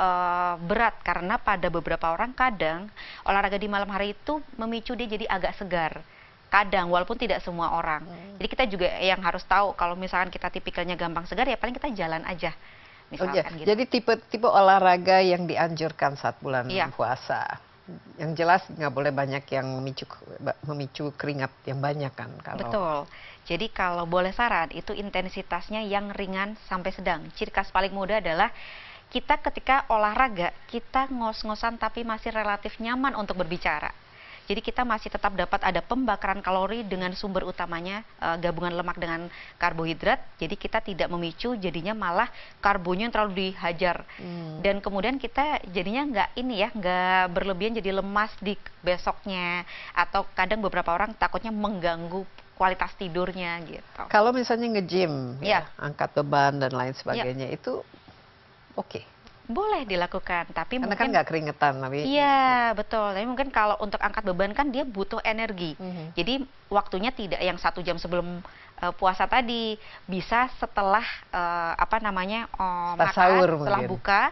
berat, karena pada beberapa orang kadang olahraga di malam hari itu memicu dia jadi agak segar. Kadang, walaupun tidak semua orang. Jadi kita juga yang harus tahu kalau misalkan kita tipikalnya gampang segar, ya paling kita jalan aja. Misalkan gitu. Jadi tipe olahraga yang dianjurkan saat bulan Iya. puasa. Yang jelas nggak boleh banyak yang memicu keringat yang banyak kan kalau. Betul. Jadi kalau boleh saran, itu intensitasnya yang ringan sampai sedang. Ciri khas paling mudah adalah kita ketika olahraga, kita ngos-ngosan tapi masih relatif nyaman untuk berbicara. Jadi kita masih tetap dapat ada pembakaran kalori dengan sumber utamanya gabungan lemak dengan karbohidrat. Jadi kita tidak memicu, jadinya malah karbonya yang terlalu dihajar. Dan kemudian kita jadinya nggak berlebihan jadi lemas di besoknya. Atau kadang beberapa orang takutnya mengganggu kualitas tidurnya gitu. Kalau misalnya nge-gym, Ya. angkat beban dan lain sebagainya itu oke. Boleh dilakukan, tapi Karena mungkin kan nggak keringetan, tapi iya, betul. Tapi mungkin kalau untuk angkat beban kan dia butuh energi. Jadi waktunya tidak yang 1 jam sebelum puasa tadi, bisa setelah makan, sahur setelah mungkin. buka,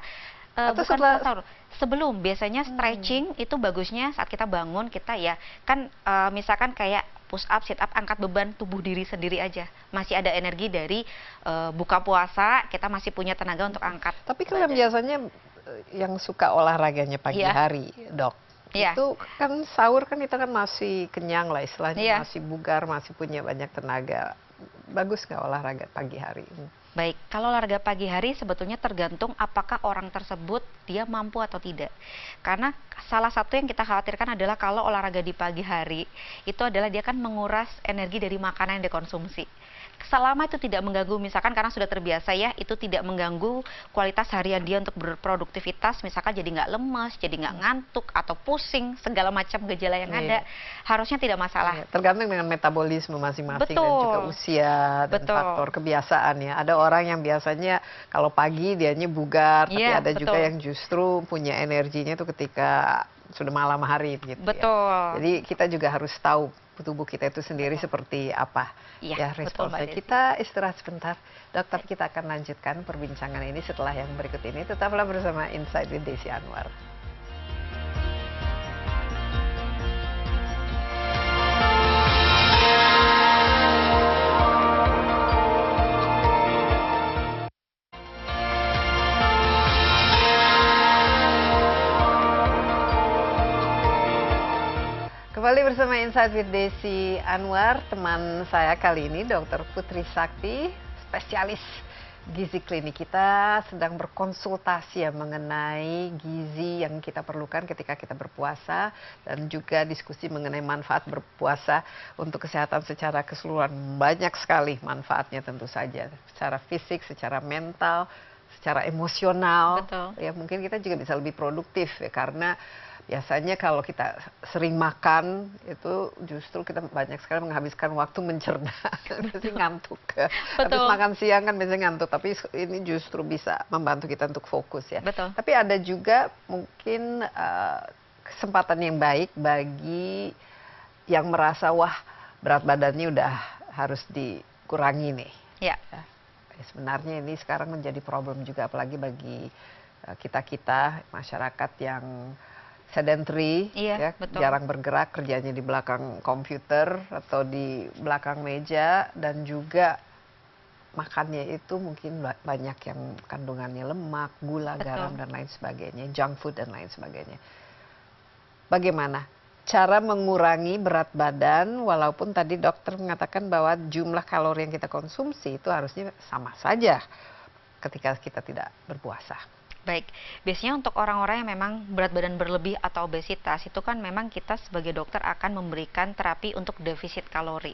Atau bukan setelah sahur. Sebelum, biasanya stretching itu bagusnya saat kita bangun, kita ya kan misalkan kayak push up, sit up, angkat beban tubuh diri sendiri aja. Masih ada energi dari buka puasa, kita masih punya tenaga untuk angkat. Tapi kalau biasanya yang suka olahraganya pagi Iya. hari, dok, Iya. itu kan sahur kan kita kan masih kenyang lah istilahnya, Iya. masih bugar, masih punya banyak tenaga. Bagus nggak olahraga pagi hari? Baik, kalau olahraga pagi hari sebetulnya tergantung apakah orang tersebut dia mampu atau tidak. Karena salah satu yang kita khawatirkan adalah kalau olahraga di pagi hari, itu adalah dia kan menguras energi dari makanan yang dikonsumsi. selama itu tidak mengganggu, misalkan karena sudah terbiasa ya, itu tidak mengganggu kualitas harian dia untuk berproduktivitas, misalkan jadi nggak lemas, jadi nggak ngantuk, atau pusing, segala macam gejala yang ada, harusnya tidak masalah. Tergantung dengan metabolisme masing-masing dan juga usia dan faktor kebiasaan ya. Ada orang yang biasanya kalau pagi dianya bugar, tapi ada juga yang justru punya energinya itu ketika sudah malam hari gitu ya. Jadi kita juga harus tahu tubuh kita itu sendiri seperti apa ya responsnya. Kita istirahat sebentar, Dok, tapi kita akan lanjutkan perbincangan ini setelah yang berikut ini. Tetaplah bersama Insight with Desi Anwar. Kembali bersama Insight with Desi Anwar. Teman saya kali ini Dr. Putri Sakti, spesialis gizi klinik. Kita sedang berkonsultasi ya mengenai gizi yang kita perlukan ketika kita berpuasa, dan juga diskusi mengenai manfaat berpuasa untuk kesehatan secara keseluruhan. Banyak sekali manfaatnya tentu saja, secara fisik, secara mental, secara emosional. Ya mungkin kita juga bisa lebih produktif ya, karena biasanya kalau kita sering makan itu justru kita banyak sekali menghabiskan waktu mencerna, biasanya ngantuk. Habis makan siang kan biasanya ngantuk, tapi ini justru bisa membantu kita untuk fokus ya. Tapi ada juga mungkin kesempatan yang baik bagi yang merasa wah berat badannya udah harus dikurangi nih. Sebenarnya ini sekarang menjadi problem juga, apalagi bagi kita-kita masyarakat yang sedentary, jarang bergerak, kerjanya di belakang komputer atau di belakang meja, dan juga makannya itu mungkin banyak yang kandungannya lemak, gula, garam, dan lain sebagainya, junk food dan lain sebagainya. Bagaimana cara mengurangi berat badan, walaupun tadi dokter mengatakan bahwa jumlah kalori yang kita konsumsi itu harusnya sama saja ketika kita tidak berpuasa? Baik, biasanya untuk orang-orang yang memang berat badan berlebih atau obesitas, itu kan memang kita sebagai dokter akan memberikan terapi untuk defisit kalori.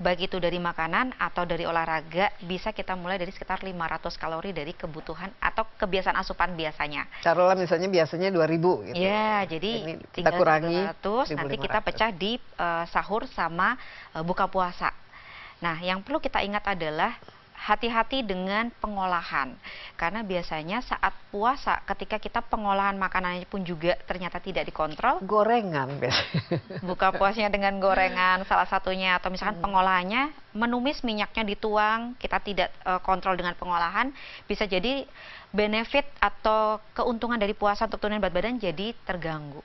Baik itu dari makanan atau dari olahraga, bisa kita mulai dari sekitar 500 kalori dari kebutuhan atau kebiasaan asupan biasanya. Taruhlah misalnya biasanya 2000 gitu. Ya, jadi kita kurangi 100, nanti kita pecah di sahur sama buka puasa. Nah, yang perlu kita ingat adalah hati-hati dengan pengolahan, karena biasanya saat puasa ketika kita pengolahan makanannya pun juga ternyata tidak dikontrol. Gorengan biasanya. Buka puasanya dengan gorengan salah satunya, atau misalkan pengolahannya menumis minyaknya dituang, kita tidak kontrol dengan pengolahan, bisa jadi benefit atau keuntungan dari puasa untuk turunin berat badan jadi terganggu.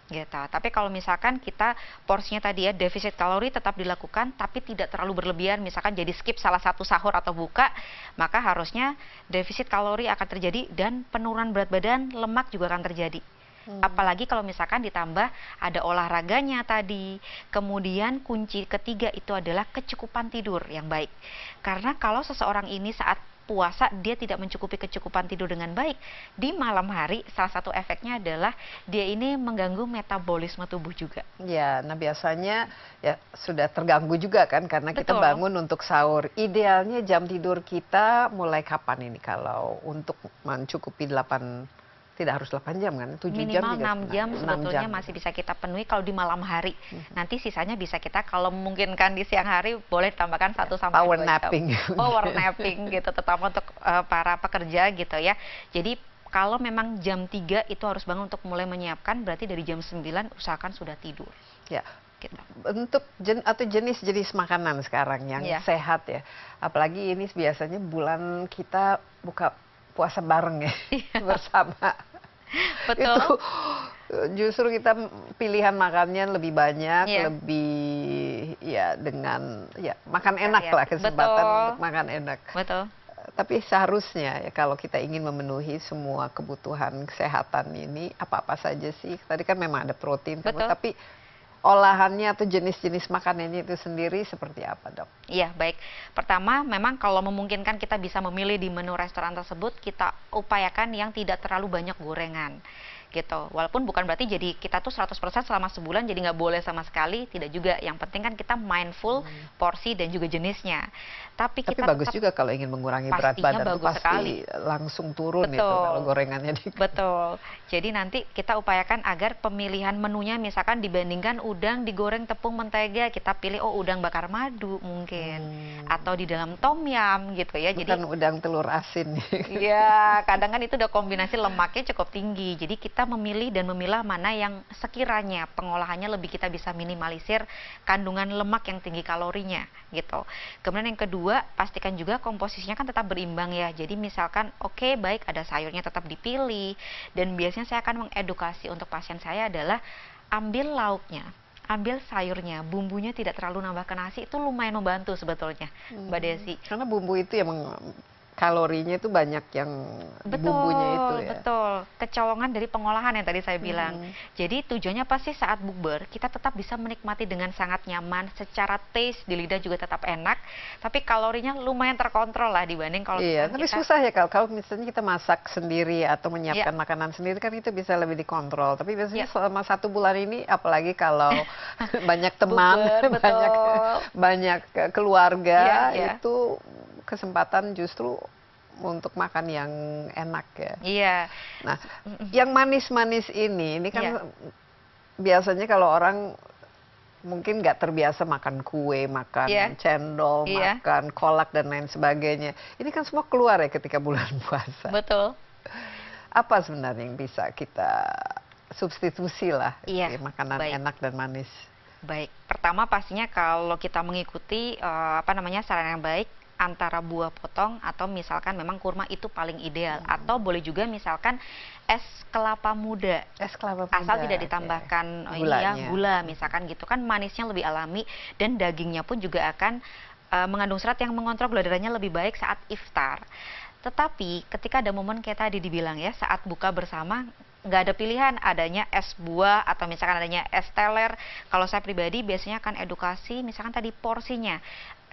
Gitu. Tapi kalau misalkan kita porsinya tadi ya defisit kalori tetap dilakukan, tapi tidak terlalu berlebihan, misalkan jadi skip salah satu sahur atau buka, maka harusnya defisit kalori akan terjadi dan penurunan berat badan, lemak juga akan terjadi. Apalagi kalau misalkan ditambah ada olahraganya tadi. Kemudian kunci ketiga itu adalah kecukupan tidur yang baik. Karena kalau seseorang ini saat puasa dia tidak mencukupi kecukupan tidur dengan baik, di malam hari salah satu efeknya adalah dia ini mengganggu metabolisme tubuh juga. Ya, nah biasanya ya sudah terganggu juga kan karena kita bangun untuk sahur. Idealnya jam tidur kita mulai kapan ini kalau untuk mencukupi 8, tidak harus 8 jam kan? 7 minimal jam 6 jam sebetulnya masih bisa kita penuhi kalau di malam hari. Nanti sisanya bisa kita kalau memungkinkan di siang hari boleh tambahkan 1 sampai 2 jam. Power napping. Power napping gitu, terutama untuk para pekerja gitu ya. Jadi kalau memang jam 3 itu harus bangun untuk mulai menyiapkan, berarti dari jam 9 usahakan sudah tidur. Ya. Gitu. Untuk jenis-jenis makanan sekarang yang sehat ya. Apalagi ini biasanya bulan kita buka puasa bareng ya bersama. Betul. Itu justru kita pilihan makannya lebih banyak, lebih ya dengan makan enak lah, kesempatan untuk makan enak. Betul. Tapi seharusnya ya kalau kita ingin memenuhi semua kebutuhan kesehatan ini, apa-apa saja sih? Tadi kan memang ada protein, tapi olahannya atau jenis-jenis makanannya itu sendiri seperti apa, Dok? Iya, baik. Pertama, memang kalau memungkinkan kita bisa memilih di menu restoran tersebut, kita upayakan yang tidak terlalu banyak gorengan. gitu. Walaupun bukan berarti jadi kita tuh 100% selama sebulan jadi nggak boleh sama sekali, tidak juga. Yang penting kan kita mindful porsi dan juga jenisnya. Tapi kita bagus tetap, juga kalau ingin mengurangi berat pastinya badan itu bagus pasti sekali. langsung turun itu Betul. kalau gorengannya dikit. Betul. Jadi nanti kita upayakan agar pemilihan menunya misalkan dibandingkan udang digoreng tepung mentega, kita pilih udang bakar madu mungkin, atau di dalam tom yum gitu ya. Bukan Jadi udang telur asin. ya, kadang kan itu udah kombinasi lemaknya cukup tinggi. Jadi kita memilih dan memilah mana yang sekiranya pengolahannya lebih kita bisa minimalisir kandungan lemak yang tinggi kalorinya gitu. Kemudian yang kedua, pastikan juga komposisinya kan tetap berimbang ya. Jadi misalkan oke, baik, ada sayurnya tetap dipilih, dan biasanya saya akan mengedukasi untuk pasien saya adalah ambil lauknya, ambil sayurnya, bumbunya tidak terlalu nambah ke nasi, itu lumayan membantu sebetulnya, Mbak Desi. Karena bumbu itu yang kalorinya itu banyak yang di bumbunya itu ya. Betul, kecolongan dari pengolahan yang tadi saya bilang. Jadi tujuannya pasti saat bukber kita tetap bisa menikmati dengan sangat nyaman, secara taste di lidah juga tetap enak, tapi kalorinya lumayan terkontrol lah dibanding kalau Iya, tapi kita, susah ya kalau misalnya kita masak sendiri atau menyiapkan makanan sendiri kan itu bisa lebih dikontrol. Tapi biasanya selama 1 bulan ini, apalagi kalau banyak teman, Bukber, banyak keluarga, Iya. itu kesempatan justru untuk makan yang enak ya. Iya. Nah, yang manis-manis ini kan biasanya kalau orang mungkin nggak terbiasa makan kue, makan cendol, makan kolak dan lain sebagainya. Ini kan semua keluar ya ketika bulan puasa. Betul. Apa sebenarnya yang bisa kita substitusi lah makanan baik. enak dan manis? Baik, pertama pastinya kalau kita mengikuti saran yang baik, antara buah potong atau misalkan memang kurma itu paling ideal, atau boleh juga misalkan es kelapa muda. Es kelapa muda. Asal tidak ditambahkan gula misalkan gitu kan, manisnya lebih alami dan dagingnya pun juga akan mengandung serat yang mengontrol gula darahnya lebih baik saat iftar. Tetapi ketika ada momen kayak tadi dibilang ya, saat buka bersama nggak ada pilihan, adanya es buah atau misalkan adanya es teler. Kalau saya pribadi biasanya akan edukasi misalkan tadi porsinya.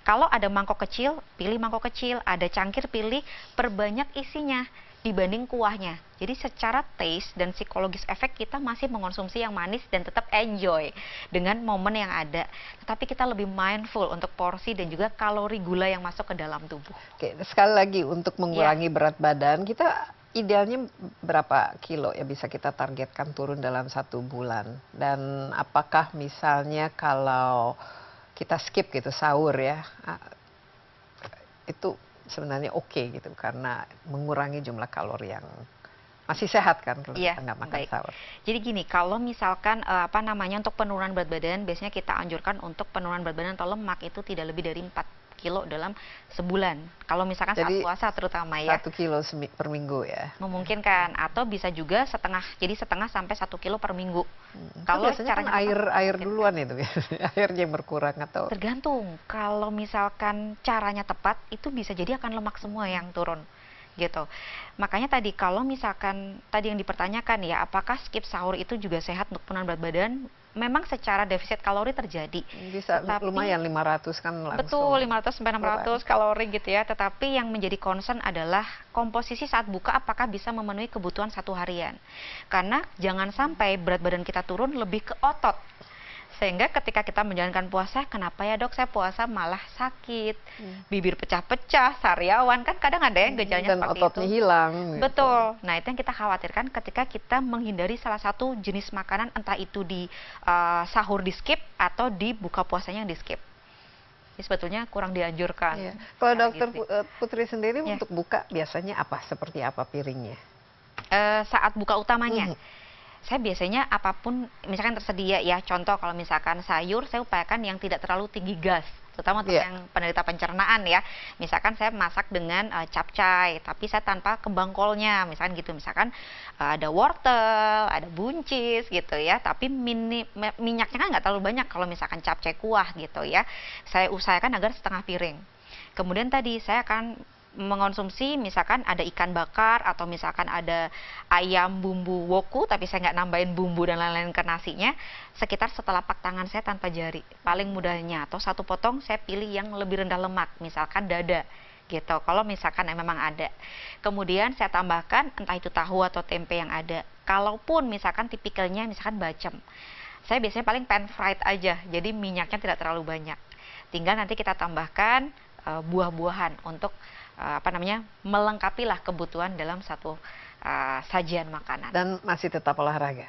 Kalau ada mangkok kecil, pilih mangkok kecil. Ada cangkir, pilih perbanyak isinya dibanding kuahnya. Jadi secara taste dan psikologis efek kita masih mengonsumsi yang manis dan tetap enjoy dengan momen yang ada. Tetapi kita lebih mindful untuk porsi dan juga kalori gula yang masuk ke dalam tubuh. Oke, sekali lagi untuk mengurangi berat badan, kita idealnya berapa kilo ya bisa kita targetkan turun dalam 1 bulan? Dan apakah misalnya kalau kita skip gitu sahur ya, itu sebenarnya oke gitu karena mengurangi jumlah kalori yang masih sehat kan kalau kita nggak makan sahur. Jadi gini, kalau misalkan untuk penurunan berat badan, biasanya kita anjurkan untuk penurunan berat badan atau lemak itu tidak lebih dari 4 kilo dalam sebulan. Kalau misalkan saat puasa terutama ya. 1 kilo per minggu ya. Memungkinkan, atau bisa juga setengah sampai 1 kilo per minggu. Kalau caranya air duluan itu ya, airnya berkurang atau? Tergantung. Kalau misalkan caranya tepat, itu bisa jadi akan lemak semua yang turun. Gitu. Makanya tadi kalau misalkan tadi yang dipertanyakan ya, apakah skip sahur itu juga sehat untuk penurunan berat badan? Memang secara defisit kalori terjadi. Bisa lumayan 500 kan langsung. Betul, 500 sampai 600 kalori gitu ya. Tetapi yang menjadi concern adalah komposisi saat buka apakah bisa memenuhi kebutuhan 1 harian. Karena jangan sampai berat badan kita turun lebih ke otot. Sehingga ketika kita menjalankan puasa, kenapa ya dok saya puasa malah sakit, bibir pecah-pecah, sariawan, kan kadang ada yang gejalanya dan seperti ototnya itu. Hilang. Betul. Nah itu yang kita khawatirkan ketika kita menghindari salah satu jenis makanan, entah itu di sahur di skip atau di buka puasanya yang di skip. Ini sebetulnya kurang dianjurkan. Iya. Kalau dokter Putri sendiri untuk buka biasanya apa? Seperti apa piringnya? Saat buka utamanya. Saya biasanya apapun misalkan tersedia ya, contoh kalau misalkan sayur saya upayakan yang tidak terlalu tinggi gas, terutama untuk yang penderita pencernaan ya. Misalkan saya masak dengan capcay, tapi saya tanpa kembang kolnya, misalkan gitu. Misalkan ada wortel, ada buncis gitu ya, tapi minyaknya kan nggak terlalu banyak kalau misalkan capcay kuah gitu ya. Saya usahakan agar setengah piring. Kemudian tadi saya akan mengonsumsi misalkan ada ikan bakar atau misalkan ada ayam bumbu woku tapi saya nggak nambahin bumbu dan lain-lain ke nasinya, sekitar setelapak tangan saya tanpa jari paling mudahnya, atau 1 potong saya pilih yang lebih rendah lemak misalkan dada gitu. Kalau misalkan memang ada. Kemudian saya tambahkan entah itu tahu atau tempe yang ada. Kalaupun misalkan tipikalnya misalkan bacem, saya biasanya paling pan fried aja, jadi minyaknya tidak terlalu banyak. Tinggal nanti kita tambahkan buah-buahan untuk melengkapi lah kebutuhan dalam satu sajian makanan. Dan masih tetap olahraga.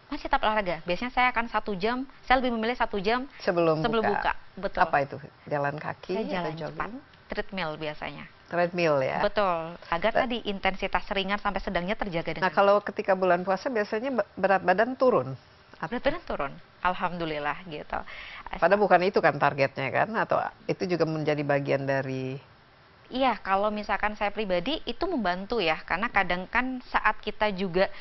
Masih tetap olahraga. Biasanya saya akan 1 jam. Saya lebih memilih 1 jam sebelum buka. Betul. Apa itu? Jalan kaki saya jalan atau cepat. jogging? Treadmill biasanya. Treadmill ya. Betul. Agar tadi intensitas ringan sampai sedangnya terjaga dengan. Nah, kalau ketika bulan puasa biasanya berat badan turun. Berat badan turun. Alhamdulillah gitu. Padahal bukan itu kan targetnya kan, atau itu juga menjadi bagian dari. Iya, kalau misalkan saya pribadi itu membantu ya, karena kadang kan saat kita juga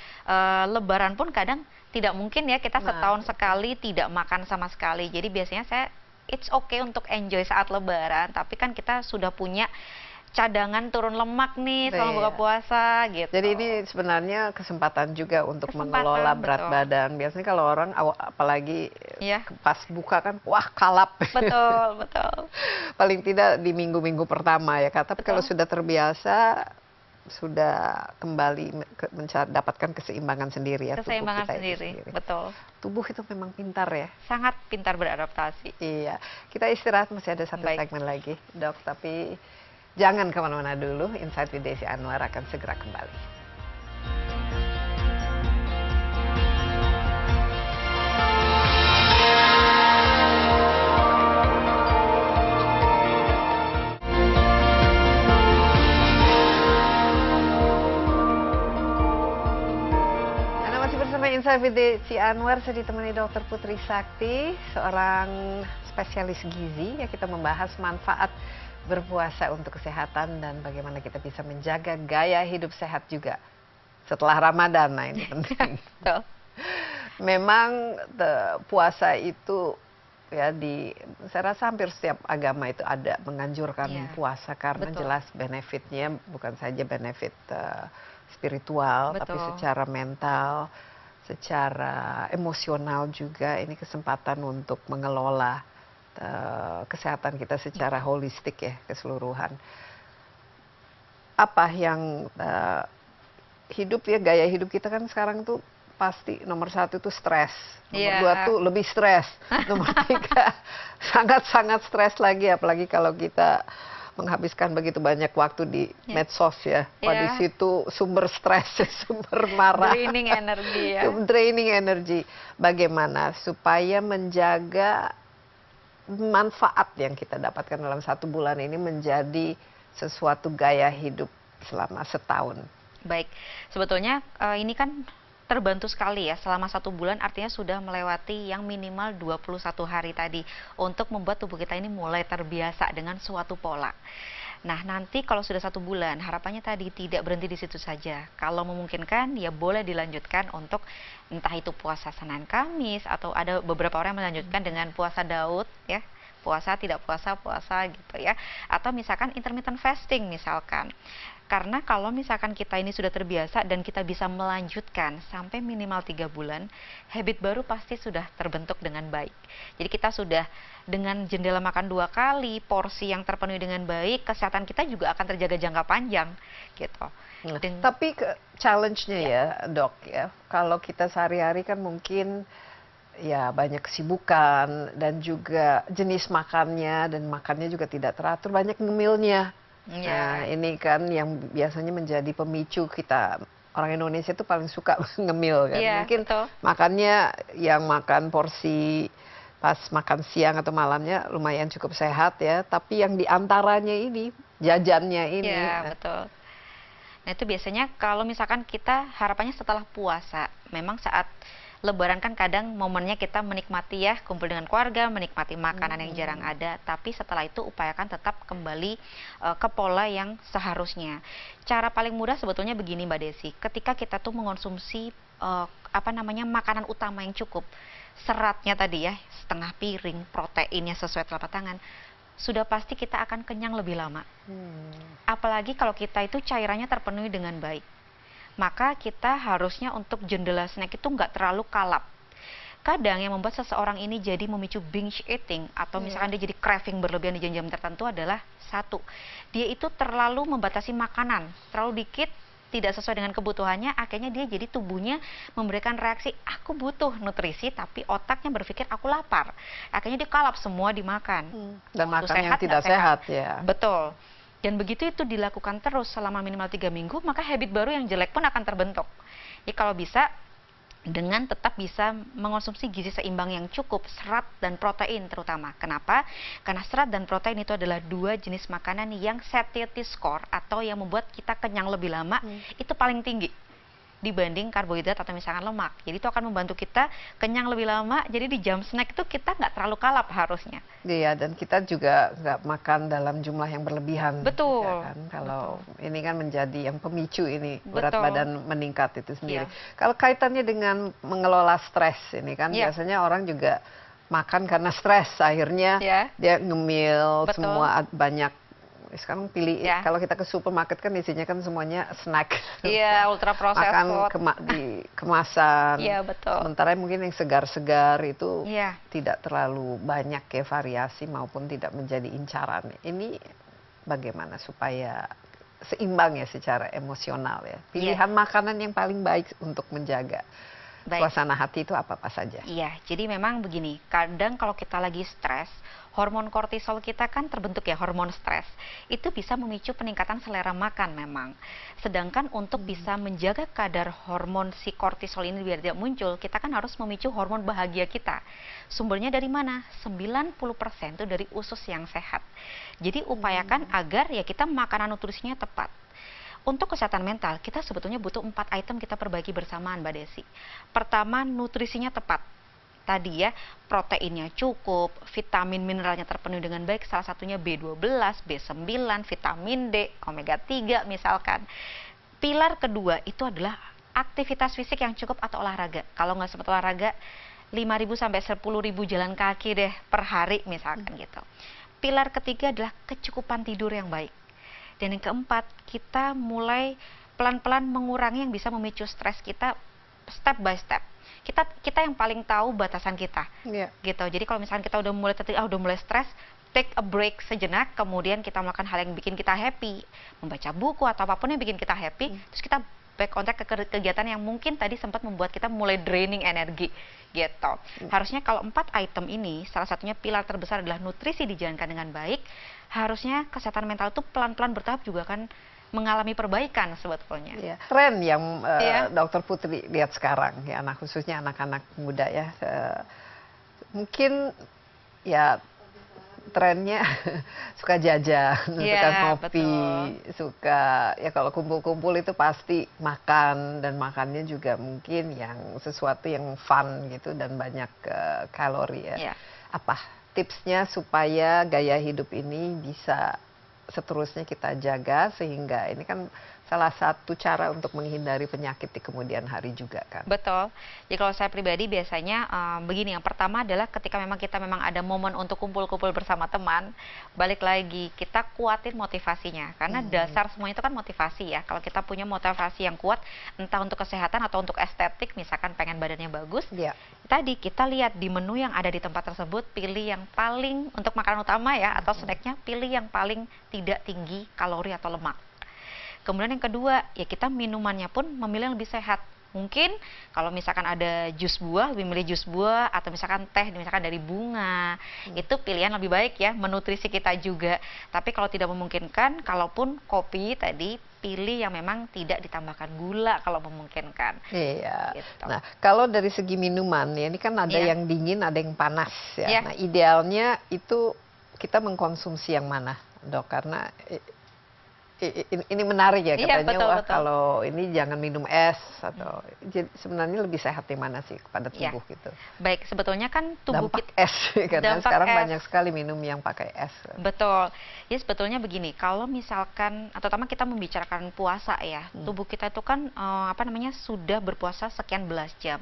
lebaran pun kadang tidak mungkin ya kita setahun sekali tidak makan sama sekali. Jadi biasanya saya it's okay untuk enjoy saat lebaran, tapi kan kita sudah punya cadangan turun lemak nih selama buka puasa gitu. Jadi ini sebenarnya kesempatan juga untuk mengelola berat badan. Biasanya kalau orang apalagi pas buka kan wah kalap. Betul, betul. Paling tidak di minggu-minggu pertama ya Kak. Tapi kalau sudah terbiasa, sudah kembali dapatkan keseimbangan sendiri ya. Keseimbangan sendiri, betul. Tubuh itu memang pintar ya. Sangat pintar beradaptasi. Iya. Kita istirahat, masih ada satu segmen lagi Dok, tapi jangan kemana-mana dulu, Insight with Desi Anwar akan segera kembali. Anda masih bersama Insight with Desi Anwar, saya ditemani Dr. Putri Sakti, seorang spesialis gizi. Ya, kita membahas manfaat berpuasa untuk kesehatan dan bagaimana kita bisa menjaga gaya hidup sehat juga setelah Ramadan. Nah, ini penting. Memang puasa itu ya saya rasa hampir setiap agama itu ada menganjurkan puasa karena jelas benefitnya bukan saja benefit spiritual, tapi secara mental, secara emosional juga ini kesempatan untuk mengelola kesehatan kita secara holistik ya, keseluruhan. Apa yang gaya hidup kita kan sekarang tuh pasti nomor 1 itu stres, nomor 2 tuh lebih stres, nomor 3 sangat-sangat stres lagi, apalagi kalau kita menghabiskan begitu banyak waktu di medsos ya. Di situ sumber stres, sumber marah. Draining energi ya. Draining energi. Bagaimana supaya menjaga manfaat yang kita dapatkan dalam 1 bulan ini menjadi sesuatu gaya hidup selama setahun. Baik, sebetulnya ini kan terbantu sekali ya, selama 1 bulan artinya sudah melewati yang minimal 21 hari tadi untuk membuat tubuh kita ini mulai terbiasa dengan suatu pola. Nah, nanti kalau sudah 1 bulan, harapannya tadi tidak berhenti di situ saja. Kalau memungkinkan, ya boleh dilanjutkan untuk entah itu puasa Senin Kamis, atau ada beberapa orang yang melanjutkan dengan puasa Daud, ya, puasa tidak puasa, puasa gitu ya. Atau misalkan intermittent fasting misalkan. Karena kalau misalkan kita ini sudah terbiasa dan kita bisa melanjutkan sampai minimal 3 bulan, habit baru pasti sudah terbentuk dengan baik. Jadi kita sudah dengan jendela makan 2 kali, porsi yang terpenuhi dengan baik, kesehatan kita juga akan terjaga jangka panjang gitu. Tapi challenge-nya ya Dok ya, kalau kita sehari-hari kan mungkin ya banyak kesibukan dan juga jenis makannya dan makannya juga tidak teratur, banyak ngemilnya. Nah, ini kan yang biasanya menjadi pemicu kita. Orang Indonesia itu paling suka ngemil kan. Mungkin makannya yang makan porsi pas makan siang atau malamnya lumayan cukup sehat ya, tapi yang diantaranya ini, jajannya ini. Iya, betul. Nah, itu biasanya kalau misalkan kita harapannya setelah puasa, memang saat Lebaran kan kadang momennya kita menikmati ya, kumpul dengan keluarga, menikmati makanan yang jarang ada, tapi setelah itu upayakan tetap kembali ke pola yang seharusnya. Cara paling mudah sebetulnya begini Mbak Desi, ketika kita tuh mengonsumsi makanan utama yang cukup, seratnya tadi ya, setengah piring, proteinnya sesuai telapak tangan, sudah pasti kita akan kenyang lebih lama. Apalagi kalau kita itu cairannya terpenuhi dengan baik. Maka kita harusnya untuk jendela snack itu nggak terlalu kalap. Terkadang yang membuat seseorang ini jadi memicu binge eating atau misalkan dia jadi craving berlebihan di jam-jam tertentu adalah satu, dia itu terlalu membatasi makanan, terlalu dikit, tidak sesuai dengan kebutuhannya, akhirnya dia jadi tubuhnya memberikan reaksi, aku butuh nutrisi, tapi otaknya berpikir aku lapar. Akhirnya dia kalap semua dimakan. Dan Waktu makan yang tidak sehat ya. Betul. Dan begitu itu dilakukan terus selama minimal 3 minggu, maka habit baru yang jelek pun akan terbentuk. Jadi kalau bisa, dengan tetap bisa mengonsumsi gizi seimbang yang cukup, serat dan protein terutama. Kenapa? Karena serat dan protein itu adalah dua jenis makanan yang satiety score atau yang membuat kita kenyang lebih lama itu paling tinggi dibanding karbohidrat atau misalkan lemak. Jadi itu akan membantu kita kenyang lebih lama. Jadi di jam snack itu kita nggak terlalu kalap harusnya. Iya, dan kita juga nggak makan dalam jumlah yang berlebihan. Betul. Ya kan? Kalau ini kan menjadi yang pemicu ini berat Betul. badan meningkat itu sendiri. Iya. Kalau kaitannya dengan mengelola stres ini kan biasanya orang juga makan karena stres, akhirnya dia ngemil Betul. semua banyak. Sekarang pilih kalau kita ke supermarket kan isinya kan semuanya snack. Iya, ultra processed makan food. di kemasan. Iya, betul. Sementara mungkin yang segar-segar itu Iya. tidak terlalu banyak ya variasi maupun tidak menjadi incaran. Ini bagaimana supaya seimbang ya secara emosional ya. Pilihan makanan yang paling baik untuk menjaga suasana hati itu apa saja? Iya, jadi memang begini, kadang kalau kita lagi stres, hormon kortisol kita kan terbentuk ya, hormon stres. Itu bisa memicu peningkatan selera makan memang. Sedangkan untuk bisa menjaga kadar hormon si kortisol ini biar tidak muncul, kita kan harus memicu hormon bahagia kita. Sumbernya dari mana? 90% itu dari usus yang sehat. Jadi upayakan agar ya kita makanan nutrisinya tepat. Untuk kesehatan mental, kita sebetulnya butuh 4 item kita perbaiki bersamaan, Mbak Desi. Pertama, nutrisinya tepat. Tadi ya, proteinnya cukup, vitamin mineralnya terpenuhi dengan baik, salah satunya B12, B9, vitamin D, omega 3 misalkan. Pilar kedua itu adalah aktivitas fisik yang cukup atau olahraga. Kalau nggak sempat olahraga, 5.000 sampai 10.000 jalan kaki deh per hari misalkan gitu. Pilar ketiga adalah kecukupan tidur yang baik. Dan yang keempat, kita mulai pelan-pelan mengurangi yang bisa memicu stres kita step by step. Kita yang paling tahu batasan kita, gitu. Jadi kalau misalkan kita udah mulai stres, take a break sejenak, kemudian kita melakukan hal yang bikin kita happy, membaca buku atau apapun yang bikin kita happy, terus kita back on track ke kegiatan yang mungkin tadi sempat membuat kita mulai draining energi, gitu. Harusnya kalau 4 item ini, salah satunya pilar terbesar adalah nutrisi dijalankan dengan baik, harusnya kesehatan mental itu pelan-pelan bertahap juga kan mengalami perbaikan sebetulnya. Tren yang Dokter Putri lihat sekarang, ya khususnya anak-anak muda ya, mungkin ya trennya suka jajan, suka kopi, suka ya kalau kumpul-kumpul itu pasti makan, dan makannya juga mungkin yang sesuatu yang fun gitu dan banyak kalori ya. Apa tipsnya supaya gaya hidup ini bisa seterusnya kita jaga, sehingga ini kan salah satu cara untuk menghindari penyakit di kemudian hari juga kan. Betul. Jadi kalau saya pribadi biasanya begini, yang pertama adalah ketika memang kita ada momen untuk kumpul-kumpul bersama teman, balik lagi kita kuatin motivasinya, karena dasar semuanya itu kan motivasi ya. Kalau kita punya motivasi yang kuat, entah untuk kesehatan atau untuk estetik, misalkan pengen badannya bagus, tadi kita lihat di menu yang ada di tempat tersebut, pilih yang paling untuk makanan utama ya, atau snacknya pilih yang paling tidak tinggi kalori atau lemak. Kemudian yang kedua, ya kita minumannya pun memilih yang lebih sehat. Mungkin kalau misalkan ada jus buah, lebih milih jus buah, atau misalkan teh misalkan dari bunga, itu pilihan lebih baik ya, menutrisi kita juga. Tapi kalau tidak memungkinkan, kalaupun kopi tadi, pilih yang memang tidak ditambahkan gula kalau memungkinkan. Iya. Gitu. Nah, kalau dari segi minuman, ya ini kan ada yang dingin, ada yang panas ya. Nah, idealnya itu kita mengkonsumsi yang mana, Dok? Karena ini menarik ya katanya, betul. kalau ini jangan minum es atau jadi sebenarnya lebih sehat di mana sih kepada tubuh gitu. Baik, sebetulnya kan tubuh dampak kita es karena sekarang banyak sekali minum yang pakai es. Betul. Ya sebetulnya begini, kalau misalkan terutama kita membicarakan puasa ya, tubuh kita itu kan sudah berpuasa sekian belas jam.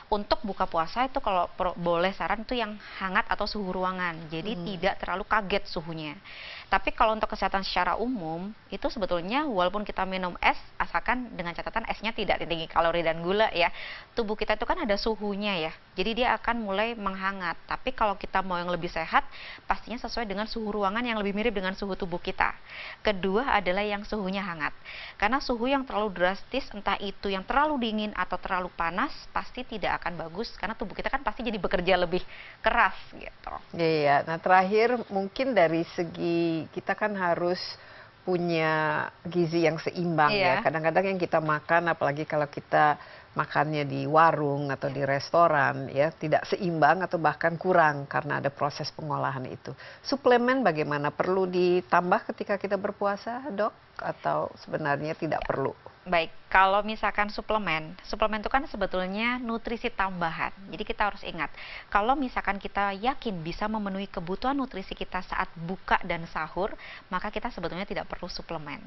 Untuk buka puasa itu kalau boleh saran itu yang hangat atau suhu ruangan. Jadi tidak terlalu kaget suhunya. Tapi kalau untuk kesehatan secara umum, itu sebetulnya walaupun kita minum es, asalkan dengan catatan esnya tidak tinggi kalori dan gula ya, tubuh kita itu kan ada suhunya ya, jadi dia akan mulai menghangat. Tapi kalau kita mau yang lebih sehat, pastinya sesuai dengan suhu ruangan yang lebih mirip dengan suhu tubuh kita. Kedua adalah yang suhunya hangat. Karena suhu yang terlalu drastis, entah itu yang terlalu dingin atau terlalu panas, pasti tidak akan bagus, karena tubuh kita kan pasti jadi bekerja lebih keras gitu. Iya, nah terakhir mungkin dari segi kita kan harus punya gizi yang seimbang ya. Iya. Kadang-kadang yang kita makan, apalagi kalau kita makannya di warung atau di restoran, ya tidak seimbang atau bahkan kurang karena ada proses pengolahan itu. Suplemen bagaimana? Perlu ditambah ketika kita berpuasa, Dok? Atau sebenarnya tidak perlu? Baik, kalau misalkan suplemen itu kan sebetulnya nutrisi tambahan. Jadi kita harus ingat, kalau misalkan kita yakin bisa memenuhi kebutuhan nutrisi kita saat buka dan sahur, maka kita sebetulnya tidak perlu suplemen.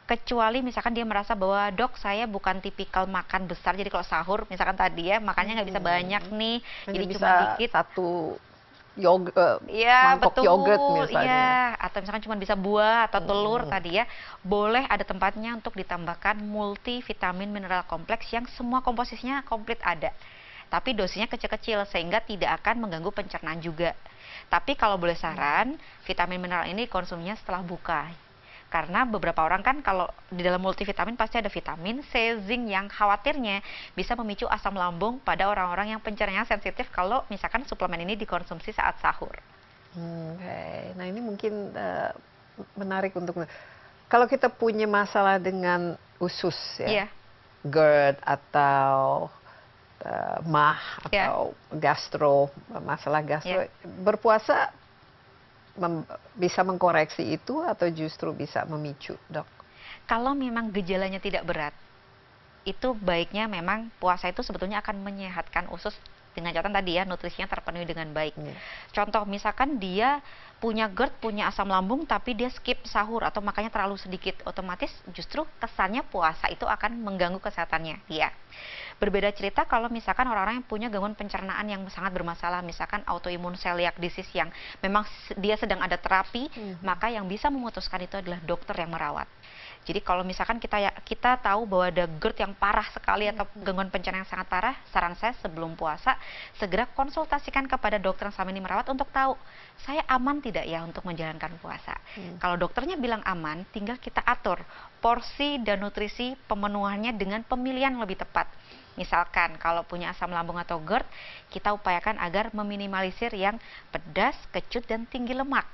Kecuali misalkan dia merasa bahwa, dok saya bukan tipikal makan besar, jadi kalau sahur misalkan tadi ya makannya nggak bisa banyak nih, Hanya jadi bisa cuma dikit. satu Iya, mangkok betul. yogurt misalnya. Iya, atau misalkan cuma bisa buah atau telur Hmm. tadi ya, boleh ada tempatnya untuk ditambahkan multivitamin mineral kompleks yang semua komposisinya komplit ada. Tapi dosisnya kecil-kecil sehingga tidak akan mengganggu pencernaan juga. Tapi kalau boleh saran, vitamin mineral ini konsumsinya setelah buka. Karena beberapa orang kan kalau di dalam multivitamin pasti ada vitamin C, zinc yang khawatirnya bisa memicu asam lambung pada orang-orang yang pencernaannya sensitif kalau misalkan suplemen ini dikonsumsi saat sahur. Oke. Nah ini mungkin menarik untuk kalau kita punya masalah dengan usus ya, Iya, GERD atau MAH Iya. atau gastro, masalah gastro, berpuasa bisa mengkoreksi itu atau justru bisa memicu, Dok? kalau memang gejalanya tidak berat, itu baiknya memang puasa itu sebetulnya akan menyehatkan usus dengan catatan tadi ya, nutrisinya terpenuhi dengan baik. Iya. Contoh misalkan dia punya GERD, punya asam lambung, tapi dia skip sahur atau makannya terlalu sedikit, otomatis justru kesannya puasa itu akan mengganggu kesehatannya dia. Berbeda cerita kalau misalkan orang-orang yang punya gangguan pencernaan yang sangat bermasalah, misalkan autoimun celiac disease yang memang dia sedang ada terapi, maka yang bisa memutuskan itu adalah dokter yang merawat. Jadi kalau misalkan kita tahu bahwa ada GERD yang parah sekali atau gangguan pencernaan yang sangat parah, saran saya sebelum puasa segera konsultasikan kepada dokter yang selama ini merawat untuk tahu saya aman tidak ya untuk menjalankan puasa. Kalau dokternya bilang aman, tinggal kita atur porsi dan nutrisi pemenuhannya dengan pemilihan yang lebih tepat. Misalkan kalau punya asam lambung atau GERD, kita upayakan agar meminimalisir yang pedas, kecut, dan tinggi lemak.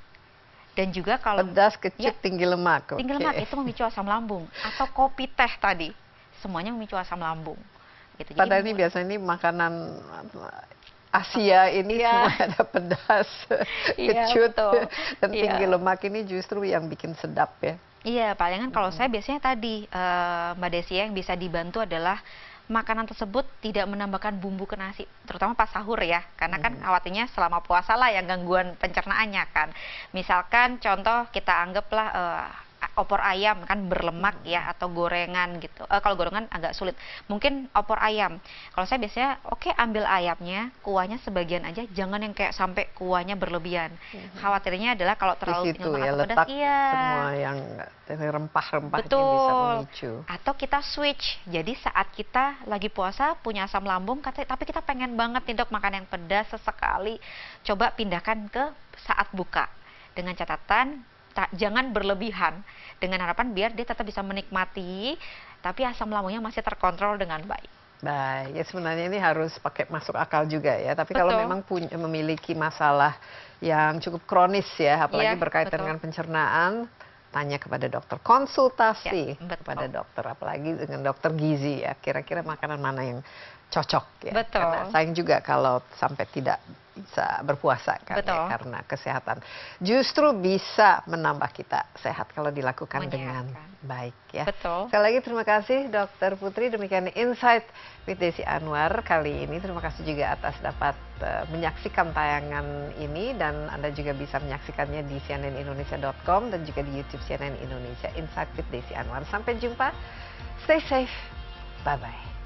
Dan juga kalau Pedas, kecut, tinggi lemak. tinggi Oke. lemak itu memicu asam lambung, atau kopi teh tadi, semuanya memicu asam lambung. Gitu. Padahal ini biasanya ini makanan Asia ini Iya. semua ada pedas, Iya, kecut, betul. dan Iya. tinggi lemak ini justru yang bikin sedap ya. Iya, palingan kalau saya biasanya tadi Mbak Desi yang bisa dibantu adalah makanan tersebut tidak menambahkan bumbu ke nasi, terutama pas sahur ya, karena kan khawatirnya selama puasa lah yang gangguan pencernaannya kan. Misalkan contoh kita anggaplah opor ayam kan berlemak ya, atau gorengan gitu. Kalau gorengan agak sulit. Mungkin opor ayam. Kalau saya biasanya ambil ayamnya, kuahnya sebagian aja, jangan yang kayak sampai kuahnya berlebihan. Khawatirnya adalah kalau terlalu Di situ tinggi lemak ya atau pedas, letak iya. semua yang dari rempah-rempah yang bisa Betul. memicu. Atau kita switch. Jadi saat kita lagi puasa punya asam lambung, tapi kita pengen banget nih dok makan yang pedas sesekali. Coba pindahkan ke saat buka. Dengan catatan jangan berlebihan. Dengan harapan biar dia tetap bisa menikmati, tapi asam lambungnya masih terkontrol dengan baik. Baik, ya sebenarnya ini harus pakai masuk akal juga ya. Tapi kalau Betul. memang memiliki masalah yang cukup kronis ya, apalagi Iya, berkaitan betul. dengan pencernaan, tanya kepada dokter, konsultasi Ya, betul. kepada dokter, apalagi dengan dokter gizi ya. Kira-kira makanan mana yang cocok ya. Betul. Karena sayang juga kalau sampai tidak bisa berpuasa kan ya, Betul. karena kesehatan. Justru bisa menambah kita sehat kalau dilakukan dengan Menyehatkan. baik ya. Betul. Sekali lagi terima kasih Dr. Putri, demikian Insight with Desi Anwar kali ini. Terima kasih juga atas dapat menyaksikan tayangan ini, dan Anda juga bisa menyaksikannya di cnnindonesia.com dan juga di YouTube CNN Indonesia Insight with Desi Anwar. Sampai jumpa, stay safe, bye-bye.